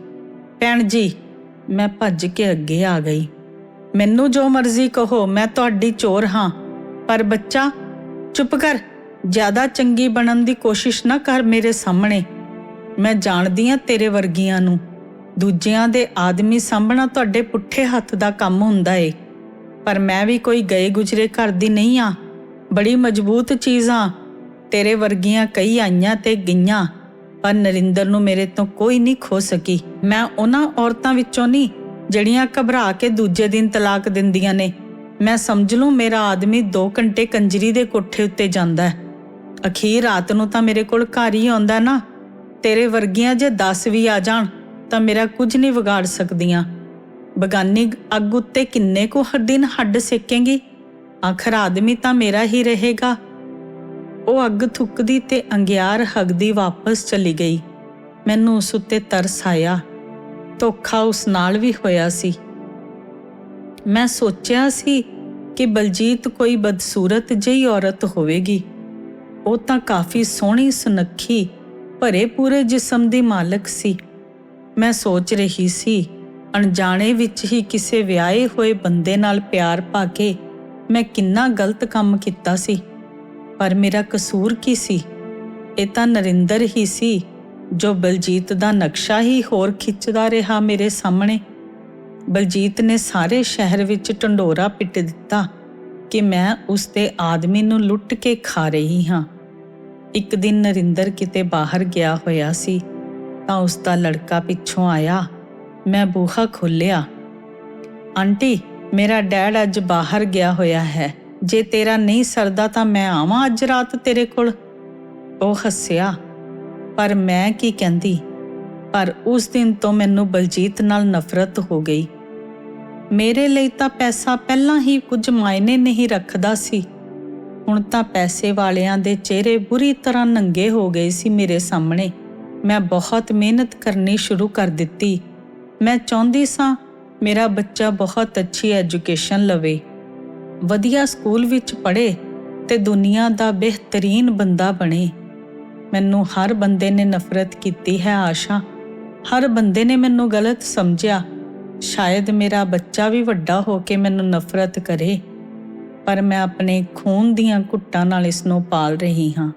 ਭੈਣ ਜੀ, ਮੈਂ ਭੱਜ ਕੇ ਅੱਗੇ ਆ ਗਈ। ਮੈਨੂੰ ਜੋ ਮਰਜ਼ੀ ਕਹੋ, ਮੈਂ ਤੁਹਾਡੀ ਚੋਰ ਹਾਂ, ਪਰ ਬੱਚਾ ਚੁੱਪ ਕਰ। ਜ਼ਿਆਦਾ ਚੰਗੀ ਬਣਨ ਦੀ ਕੋਸ਼ਿਸ਼ ਨਾ ਕਰ ਮੇਰੇ ਸਾਹਮਣੇ। ਮੈਂ ਜਾਣਦੀ ਹਾਂ ਤੇਰੇ ਵਰਗੀਆਂ ਨੂੰ। ਦੂਜਿਆਂ ਦੇ ਆਦਮੀ ਸਾਂਭਣਾ ਤੁਹਾਡੇ ਪੁੱਠੇ ਹੱਥ ਦਾ ਕੰਮ ਹੁੰਦਾ ਏ, ਪਰ ਮੈਂ ਵੀ ਕੋਈ ਗਏ ਗੁਜਰੇ ਘਰ ਦੀ ਨਹੀਂ ਆ। ਬੜੀ ਮਜ਼ਬੂਤ ਚੀਜ਼ ਆ। ਤੇਰੇ ਵਰਗੀਆਂ ਕਈ ਆਈਆਂ ਤੇ ਗਈਆਂ, ਪਰ ਨਰਿੰਦਰ ਨੂੰ ਮੇਰੇ ਤੋਂ ਕੋਈ ਨਹੀਂ ਖੋ ਸਕੀ। ਮੈਂ ਉਹਨਾਂ ਔਰਤਾਂ ਵਿੱਚੋਂ ਨਹੀਂ ਜਿਹੜੀਆਂ ਘਬਰਾ ਕੇ ਦੂਜੇ ਦਿਨ ਤਲਾਕ ਦਿੰਦੀਆਂ ਨੇ। ਮੈਂ ਸਮਝ ਲੂੰ ਮੇਰਾ ਆਦਮੀ 2 ਘੰਟੇ ਕੰਜਰੀ ਦੇ ਕੋਠੇ ਉੱਤੇ ਜਾਂਦਾ ਹੈ, ਅਖੀਰ ਰਾਤ ਨੂੰ ਤਾਂ ਮੇਰੇ ਕੋਲ ਘਰ ਹੀ ਆਉਂਦਾ ਨਾ। ਤੇਰੇ ਵਰਗੀਆਂ ਜੇ 10 ਵੀ ਆ ਜਾਣ ਤਾਂ ਮੇਰਾ ਕੁਝ ਨਹੀਂ ਵਿਗਾੜ ਸਕਦੀਆਂ। ਬਗਾਨੀ ਅੱਗ ਉੱਤੇ ਕਿੰਨੇ ਕੁ ਦਿਨ ਹੱਡ ਸੇਕੇਂਗੀ? ਆਖਰ ਆਦਮੀ ਤਾਂ ਮੇਰਾ ਹੀ ਰਹੇਗਾ। ਉਹ ਅੱਗ ਥੁੱਕਦੀ ਤੇ ਅੰਗਿਆਰ ਹੱਗਦੀ ਵਾਪਸ ਚਲੀ ਗਈ। ਮੈਨੂੰ ਉਸ ਉੱਤੇ ਤਰਸ ਆਇਆ। ਧੋਖਾ ਉਸ ਨਾਲ ਵੀ ਹੋਇਆ ਸੀ। ਮੈਂ ਸੋਚਿਆ ਸੀ ਕਿ ਬਲਜੀਤ ਕੋਈ ਬਦਸੂਰਤ ਜਿਹੀ ਔਰਤ ਹੋਵੇਗੀ। ਉਹ ਤਾਂ ਕਾਫੀ ਸੋਹਣੀ ਸੁਨੱਖੀ ਭਰੇ ਪੂਰੇ ਜਿਸਮ ਦੀ ਮਾਲਕ ਸੀ। ਮੈਂ ਸੋਚ ਰਹੀ ਸੀ ਅਣਜਾਣੇ ਵਿੱਚ ਹੀ ਕਿਸੇ ਵਿਆਹੇ ਹੋਏ ਬੰਦੇ ਨਾਲ ਪਿਆਰ ਪਾ ਕੇ ਮੈਂ ਕਿੰਨਾ ਗਲਤ ਕੰਮ ਕੀਤਾ ਸੀ। ਪਰ ਮੇਰਾ ਕਸੂਰ ਕੀ ਸੀ? ਇਹ ਤਾਂ ਨਰਿੰਦਰ ਹੀ ਸੀ ਜੋ ਬਲਜੀਤ ਦਾ ਨਕਸ਼ਾ ਹੀ ਹੋਰ ਖਿੱਚਦਾ ਰਿਹਾ ਮੇਰੇ ਸਾਹਮਣੇ। ਬਲਜੀਤ ਨੇ ਸਾਰੇ ਸ਼ਹਿਰ ਵਿੱਚ ਢੰਡੋਰਾ ਪਿੱਟ ਦਿੱਤਾ ਕਿ ਮੈਂ ਉਸ ਦੇ ਆਦਮੀ ਨੂੰ ਲੁੱਟ ਕੇ ਖਾ ਰਹੀ ਹਾਂ। ਇੱਕ ਦਿਨ ਨਰਿੰਦਰ ਕਿਤੇ ਬਾਹਰ ਗਿਆ ਹੋਇਆ ਸੀ ਤਾਂ ਉਸ ਦਾ ਲੜਕਾ ਪਿੱਛੋਂ ਆਇਆ। ਮੈਂ ਬੂਹਾ ਖੋਲ੍ਹਿਆ। ਆਂਟੀ, ਮੇਰਾ ਡੈਡ ਅੱਜ ਬਾਹਰ ਗਿਆ ਹੋਇਆ ਹੈ। ਜੇ ਤੇਰਾ ਨਹੀਂ ਸਰਦਾ ਤਾਂ ਮੈਂ ਆਵਾਂ ਅੱਜ ਰਾਤ ਤੇਰੇ ਕੋਲ। ਉਹ ਹੱਸਿਆ, ਪਰ ਮੈਂ ਕੀ ਕਹਿੰਦੀ। ਪਰ ਉਸ ਦਿਨ ਤੋਂ ਮੈਨੂੰ ਬਲਜੀਤ ਨਾਲ ਨਫ਼ਰਤ ਹੋ ਗਈ। ਮੇਰੇ ਲਈ ਤਾਂ ਪੈਸਾ ਪਹਿਲਾਂ ਹੀ ਕੁਝ ਮਾਇਨੇ ਨਹੀਂ ਰੱਖਦਾ ਸੀ। ਹੁਣ ਤਾਂ ਪੈਸੇ ਵਾਲਿਆਂ ਦੇ ਚਿਹਰੇ ਬੁਰੀ ਤਰ੍ਹਾਂ ਨੰਗੇ ਹੋ ਗਏ ਸੀ ਮੇਰੇ ਸਾਹਮਣੇ। ਮੈਂ ਬਹੁਤ ਮਿਹਨਤ ਕਰਨੀ ਸ਼ੁਰੂ ਕਰ ਦਿੱਤੀ। ਮੈਂ ਚਾਹੁੰਦੀ ਸਾਂ ਮੇਰਾ ਬੱਚਾ ਬਹੁਤ ਅੱਛੀ ਐਜੂਕੇਸ਼ਨ ਲਵੇ, ਵਧੀਆ ਸਕੂਲ ਵਿੱਚ ਪੜ੍ਹੇ ਤੇ ਦੁਨੀਆ ਦਾ ਬਿਹਤਰੀਨ ਬੰਦਾ ਬਣੇ। ਮੈਨੂੰ ਹਰ ਬੰਦੇ ਨੇ ਨਫ਼ਰਤ ਕੀਤੀ ਹੈ ਆਸ਼ਾ। ਹਰ ਬੰਦੇ ਨੇ ਮੈਨੂੰ ਗਲਤ ਸਮਝਿਆ। ਸ਼ਾਇਦ ਮੇਰਾ ਬੱਚਾ ਵੀ ਵੱਡਾ ਹੋ ਕੇ ਮੈਨੂੰ ਨਫ਼ਰਤ ਕਰੇ, ਪਰ ਮੈਂ ਆਪਣੇ ਖੂਨ ਦੀਆਂ ਘੁੱਟਾਂ ਨਾਲ ਇਸ ਨੂੰ ਪਾਲ ਰਹੀ ਹਾਂ।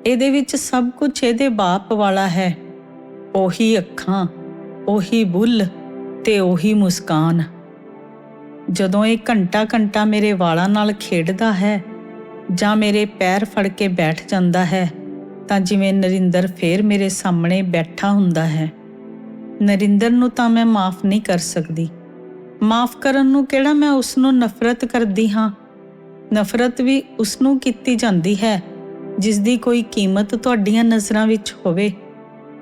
ਇਹਦੇ ਵਿੱਚ ਸਭ ਕੁਝ ਇਹਦੇ ਬਾਪ ਵਾਲਾ ਹੈ। ਉਹੀ ਅੱਖਾਂ, ਉਹੀ ਬੁੱਲ੍ਹ ਤੇ ਉਹੀ ਮੁਸਕਾਨ। ਜਦੋਂ ਇਹ ਘੰਟਾ ਮੇਰੇ ਵਾਲਾਂ ਨਾਲ ਖੇਡਦਾ ਹੈ ਜਾਂ ਮੇਰੇ ਪੈਰ ਫੜ ਕੇ ਬੈਠ ਜਾਂਦਾ ਹੈ ਤਾਂ ਜਿਵੇਂ ਨਰਿੰਦਰ ਫੇਰ ਮੇਰੇ ਸਾਹਮਣੇ ਬੈਠਾ ਹੁੰਦਾ ਹੈ। ਨਰਿੰਦਰ ਨੂੰ ਤਾਂ ਮੈਂ ਮਾਫ਼ ਨਹੀਂ ਕਰ ਸਕਦੀ। ਮਾਫ਼ ਕਰਨ ਨੂੰ ਕਿਹੜਾ ਮੈਂ ਉਸ ਨੂੰ ਨਫ਼ਰਤ ਕਰਦੀ ਹਾਂ। ਨਫ਼ਰਤ ਵੀ ਉਸ ਨੂੰ ਕੀਤੀ ਜਾਂਦੀ ਹੈ ਜਿਸ ਦੀ ਕੋਈ ਕੀਮਤ ਤੁਹਾਡੀਆਂ ਨਜ਼ਰਾਂ ਵਿੱਚ ਹੋਵੇ।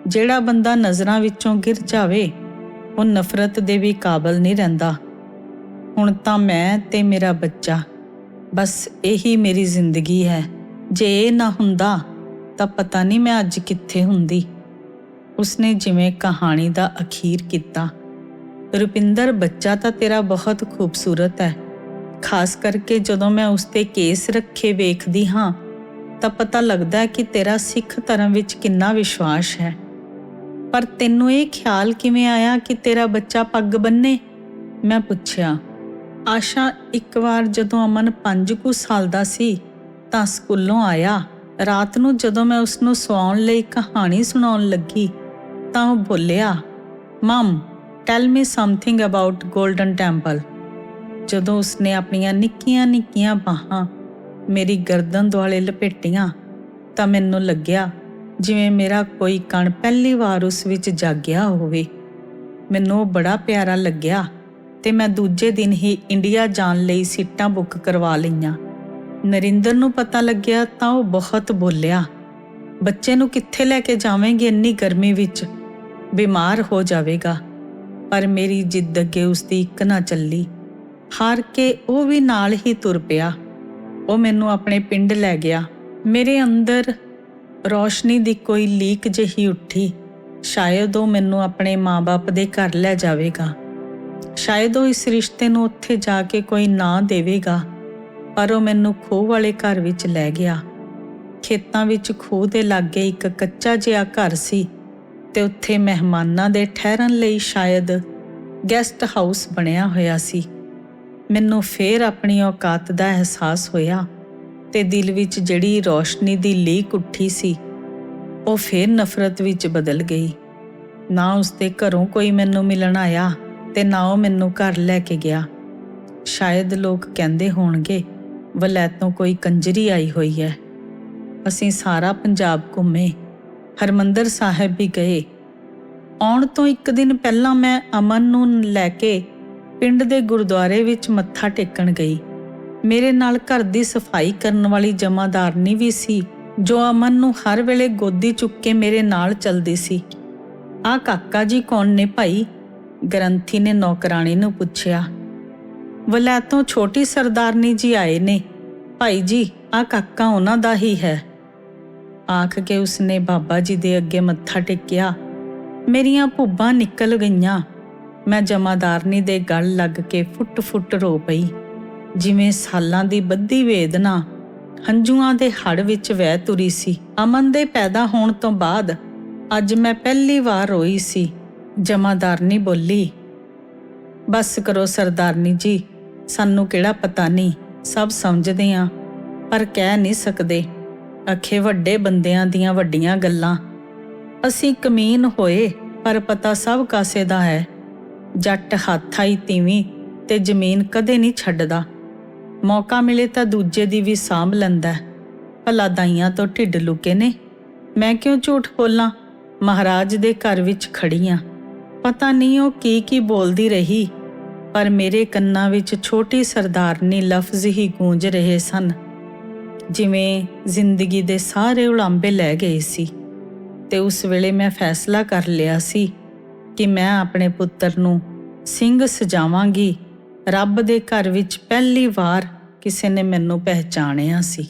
ਜਿਹੜਾ ਬੰਦਾ ਨਜ਼ਰਾਂ ਵਿੱਚੋਂ ਗਿਰ ਜਾਵੇ ਉਹ ਨਫ਼ਰਤ ਦੇ ਵੀ ਕਾਬਲ ਨਹੀਂ ਰਹਿੰਦਾ। ਹੁਣ ਤਾਂ ਮੈਂ ਤੇ ਮੇਰਾ ਬੱਚਾ, ਬਸ ਇਹੀ ਮੇਰੀ ਜ਼ਿੰਦਗੀ ਹੈ। ਜੇ ਇਹ ਨਾ ਹੁੰਦਾ ਤਾਂ ਪਤਾ ਨਹੀਂ ਮੈਂ ਅੱਜ ਕਿੱਥੇ ਹੁੰਦੀ। ਉਸਨੇ ਜਿਵੇਂ ਕਹਾਣੀ ਦਾ ਅਖੀਰ ਕੀਤਾ। ਰੁਪਿੰਦਰ, ਬੱਚਾ ਤਾਂ ਤੇਰਾ ਬਹੁਤ ਖੂਬਸੂਰਤ ਹੈ। ਖਾਸ ਕਰਕੇ ਜਦੋਂ ਮੈਂ ਉਸ 'ਤੇ ਕੇਸ ਰੱਖੇ ਵੇਖਦੀ ਹਾਂ ਤਾਂ ਪਤਾ ਲੱਗਦਾ ਹੈ ਕਿ ਤੇਰਾ ਸਿੱਖ ਧਰਮ ਵਿੱਚ ਕਿੰਨਾ ਵਿਸ਼ਵਾਸ ਹੈ। ਪਰ ਤੈਨੂੰ ਇਹ ਖਿਆਲ ਕਿਵੇਂ ਆਇਆ ਕਿ ਤੇਰਾ ਬੱਚਾ ਪੱਗ ਬੰਨੇ? ਮੈਂ ਪੁੱਛਿਆ। ਆਸ਼ਾ, ਇੱਕ ਵਾਰ ਜਦੋਂ ਅਮਨ 5 ਕੁ ਸਾਲ ਦਾ ਸੀ ਤਾਂ ਸਕੂਲੋਂ ਆਇਆ। ਰਾਤ ਨੂੰ ਜਦੋਂ ਮੈਂ ਉਸਨੂੰ ਸੌਣ ਲਈ ਕਹਾਣੀ ਸੁਣਾਉਣ ਲੱਗੀ ਤਾਂ ਉਹ ਬੋਲਿਆ, ਮਮ ਟੈਲ ਮੀ ਸਮਥਿੰਗ ਅਬਾਊਟ ਗੋਲਡਨ ਟੈਂਪਲ। ਜਦੋਂ ਉਸਨੇ ਆਪਣੀਆਂ ਨਿੱਕੀਆਂ ਬਾਹਾਂ ਮੇਰੀ ਗਰਦਨ ਦੁਆਲੇ ਲਪੇਟੀਆਂ ਤਾਂ ਮੈਨੂੰ ਲੱਗਿਆ ਜਿਵੇਂ ਮੇਰਾ ਕੋਈ ਕਣ ਪਹਿਲੀ ਵਾਰ ਉਸ ਵਿੱਚ ਜਾਗਿਆ ਹੋਵੇ। ਮੈਨੂੰ ਉਹ ਬੜਾ ਪਿਆਰਾ ਲੱਗਿਆ ਤੇ ਮੈਂ ਦੂਜੇ ਦਿਨ ਹੀ ਇੰਡੀਆ ਜਾਣ ਲਈ ਸੀਟਾਂ ਬੁੱਕ ਕਰਵਾ ਲਈਆਂ। ਨਰਿੰਦਰ ਨੂੰ ਪਤਾ ਲੱਗਿਆ ਤਾਂ ਉਹ ਬਹੁਤ ਬੋਲਿਆ, ਬੱਚੇ ਨੂੰ ਕਿੱਥੇ ਲੈ ਕੇ ਜਾਵੇਂਗੇ ਇੰਨੀ ਗਰਮੀ ਵਿੱਚ, ਬਿਮਾਰ ਹੋ ਜਾਵੇਗਾ। ਪਰ ਮੇਰੀ ਜਿੱਦ ਅੱਗੇ ਉਸਦੀ ਇੱਕ ਨਾ ਚੱਲੀ। ਹਾਰ ਕੇ ਉਹ ਵੀ ਨਾਲ ਹੀ ਤੁਰ ਪਿਆ। ਉਹ ਮੈਨੂੰ ਆਪਣੇ ਪਿੰਡ ਲੈ ਗਿਆ। ਮੇਰੇ ਅੰਦਰ ਰੌਸ਼ਨੀ ਦੀ ਕੋਈ ਲੀਕ ਜਿਹੀ ਉੱਠੀ। ਸ਼ਾਇਦ ਉਹ ਮੈਨੂੰ ਆਪਣੇ ਮਾਂ-ਬਾਪ ਦੇ ਘਰ ਲੈ ਜਾਵੇਗਾ। ਸ਼ਾਇਦ ਉਹ ਇਸ ਰਿਸ਼ਤੇ ਨੂੰ ਉੱਥੇ ਜਾ ਕੇ ਕੋਈ ਨਾਂ ਦੇਵੇਗਾ। ਪਰ ਉਹ ਮੈਨੂੰ ਖੂਹ ਵਾਲੇ ਘਰ ਵਿੱਚ ਲੈ ਗਿਆ। ਖੇਤਾਂ ਵਿੱਚ ਖੂਹ ਦੇ ਲਾਗੇ ਇੱਕ ਕੱਚਾ ਜਿਹਾ ਘਰ ਸੀ ਤੇ ਉੱਥੇ ਮਹਿਮਾਨਾਂ ਦੇ ਠਹਿਰਨ ਲਈ ਸ਼ਾਇਦ ਗੈਸਟ ਹਾਊਸ ਬਣਿਆ ਹੋਇਆ ਸੀ। ਮੈਨੂੰ ਫੇਰ ਆਪਣੀ ਔਕਾਤ ਦਾ ਅਹਿਸਾਸ ਹੋਇਆ ਤੇ ਦਿਲ ਵਿੱਚ ਜਿਹੜੀ ਰੌਸ਼ਨੀ ਦੀ ਲੀਕ ਉੱਠੀ ਸੀ ਉਹ ਫੇਰ ਨਫ਼ਰਤ ਵਿੱਚ ਬਦਲ ਗਈ। ਨਾ ਉਸਦੇ ਘਰੋਂ ਕੋਈ ਮੈਨੂੰ ਮਿਲਣ ਆਇਆ ਤੇ ਨਾ ਉਹ ਮੈਨੂੰ ਘਰ ਲੈ ਕੇ ਗਿਆ। ਸ਼ਾਇਦ ਲੋਕ ਕਹਿੰਦੇ ਹੋਣਗੇ ਵਲੈਤੋਂ ਕੋਈ ਕੰਜਰੀ ਆਈ ਹੋਈ ਹੈ। ਅਸੀਂ ਸਾਰਾ ਪੰਜਾਬ ਘੁੰਮੇ, ਹਰਿਮੰਦਰ ਸਾਹਿਬ ਵੀ ਗਏ। ਆਉਣ ਤੋਂ ਇੱਕ ਦਿਨ ਪਹਿਲਾਂ ਮੈਂ ਅਮਨ ਨੂੰ ਲੈ ਕੇ ਪਿੰਡ ਦੇ ਗੁਰਦੁਆਰੇ ਵਿੱਚ ਮੱਥਾ ਟੇਕਣ ਗਈ। ਮੇਰੇ ਨਾਲ ਘਰ ਦੀ ਸਫਾਈ ਕਰਨ ਵਾਲੀ ਜਮਾਦਾਰਨੀ ਵੀ ਸੀ ਜੋ ਅਮਨ ਨੂੰ ਹਰ ਵੇਲੇ ਗੋਦੀ ਚੁੱਕ ਕੇ ਮੇਰੇ ਨਾਲ ਚੱਲਦੀ ਸੀ। ਆਹ ਕਾਕਾ ਜੀ ਕੌਣ ਨੇ ਭਾਈ? ਗ੍ਰੰਥੀ ਨੇ ਨੌਕਰਾਣੀ ਨੂੰ ਪੁੱਛਿਆ। ਵਲੈਤੋਂ ਛੋਟੀ ਸਰਦਾਰਨੀ ਜੀ ਆਏ ਨੇ ਭਾਈ ਜੀ, ਆਹ ਕਾਕਾ ਉਹਨਾਂ ਦਾ ਹੀ ਹੈ। ਆਖ ਕੇ ਉਸਨੇ ਬਾਬਾ ਜੀ ਦੇ ਅੱਗੇ ਮੱਥਾ ਟੇਕਿਆ। ਮੇਰੀਆਂ ਭੁੱਬਾਂ ਨਿਕਲ ਗਈਆਂ। ਮੈਂ ਜਮਾਦਾਰਨੀ ਦੇ ਗਲ ਲੱਗ ਕੇ ਫੁੱਟ ਰੋ ਪਈ। ਜਿਵੇਂ ਸਾਲਾਂ ਦੀ ਬੱਧੀ ਵੇਦਨਾ ਹੰਝੂਆਂ ਦੇ ਹੜ ਵਿੱਚ ਵਹਿ ਤੁਰੀ ਸੀ। ਅਮਨ ਦੇ ਪੈਦਾ ਹੋਣ ਤੋਂ ਬਾਅਦ ਅੱਜ ਮੈਂ ਪਹਿਲੀ ਵਾਰ ਰੋਈ ਸੀ। ਜਮਾਦਾਰਨੀ ਬੋਲੀ, ਬਸ ਕਰੋ ਸਰਦਾਰਨੀ ਜੀ, ਸਾਨੂੰ ਕਿਹੜਾ ਪਤਾ ਨਹੀਂ, ਸਭ ਸਮਝਦੇ ਹਾਂ ਪਰ ਕਹਿ ਨਹੀਂ ਸਕਦੇ। ਅਖੇ ਵੱਡੇ ਬੰਦਿਆਂ ਦੀਆਂ ਵੱਡੀਆਂ ਗੱਲਾਂ। ਅਸੀਂ ਕਮੀਨ ਹੋਏ ਪਰ ਪਤਾ ਸਭ ਕਾਸੇ ਦਾ ਹੈ। ਜੱਟ ਹੱਥ ਆਈ ਤੀਵੀਂ ਤੇ ਜ਼ਮੀਨ ਕਦੇ ਨਹੀਂ ਛੱਡਦਾ। ਮੌਕਾ ਮਿਲੇ ਤਾਂ ਦੂਜੇ ਦੀ ਵੀ ਸਾਂਭ ਲੈਂਦਾ। ਭਲਾ ਦਾਈਆਂ ਤੋਂ ਢਿੱਡ ਲੁਕੇ ਨੇ। ਮੈਂ ਕਿਉਂ ਝੂਠ ਬੋਲਾਂ? ਮਹਾਰਾਜ ਦੇ ਘਰ ਵਿੱਚ ਖੜੀ ਆਂ। ਪਤਾ ਨਹੀਂ ਉਹ ਕੀ ਬੋਲਦੀ ਰਹੀ ਪਰ ਮੇਰੇ ਕੰਨਾਂ ਵਿੱਚ ਛੋਟੀ ਸਰਦਾਰਨੀ ਲਫ਼ਜ਼ ਹੀ ਗੂੰਜ ਰਹੇ ਸਨ, ਜਿਵੇਂ ਜ਼ਿੰਦਗੀ ਦੇ ਸਾਰੇ ਉਲਾਂਭੇ ਲੈ ਗਏ ਸੀ। ਤੇ ਉਸ ਵੇਲੇ ਮੈਂ ਫੈਸਲਾ ਕਰ ਲਿਆ ਸੀ ਕਿ ਮੈਂ ਆਪਣੇ ਪੁੱਤਰ ਨੂੰ ਸਿੰਘ ਸਜਾਵਾਂਗੀ। ਰੱਬ ਦੇ ਘਰ ਵਿੱਚ ਪਹਿਲੀ ਵਾਰ ਕਿਸੇ ਨੇ ਮੈਨੂੰ ਪਹਿਚਾਣਿਆ ਸੀ।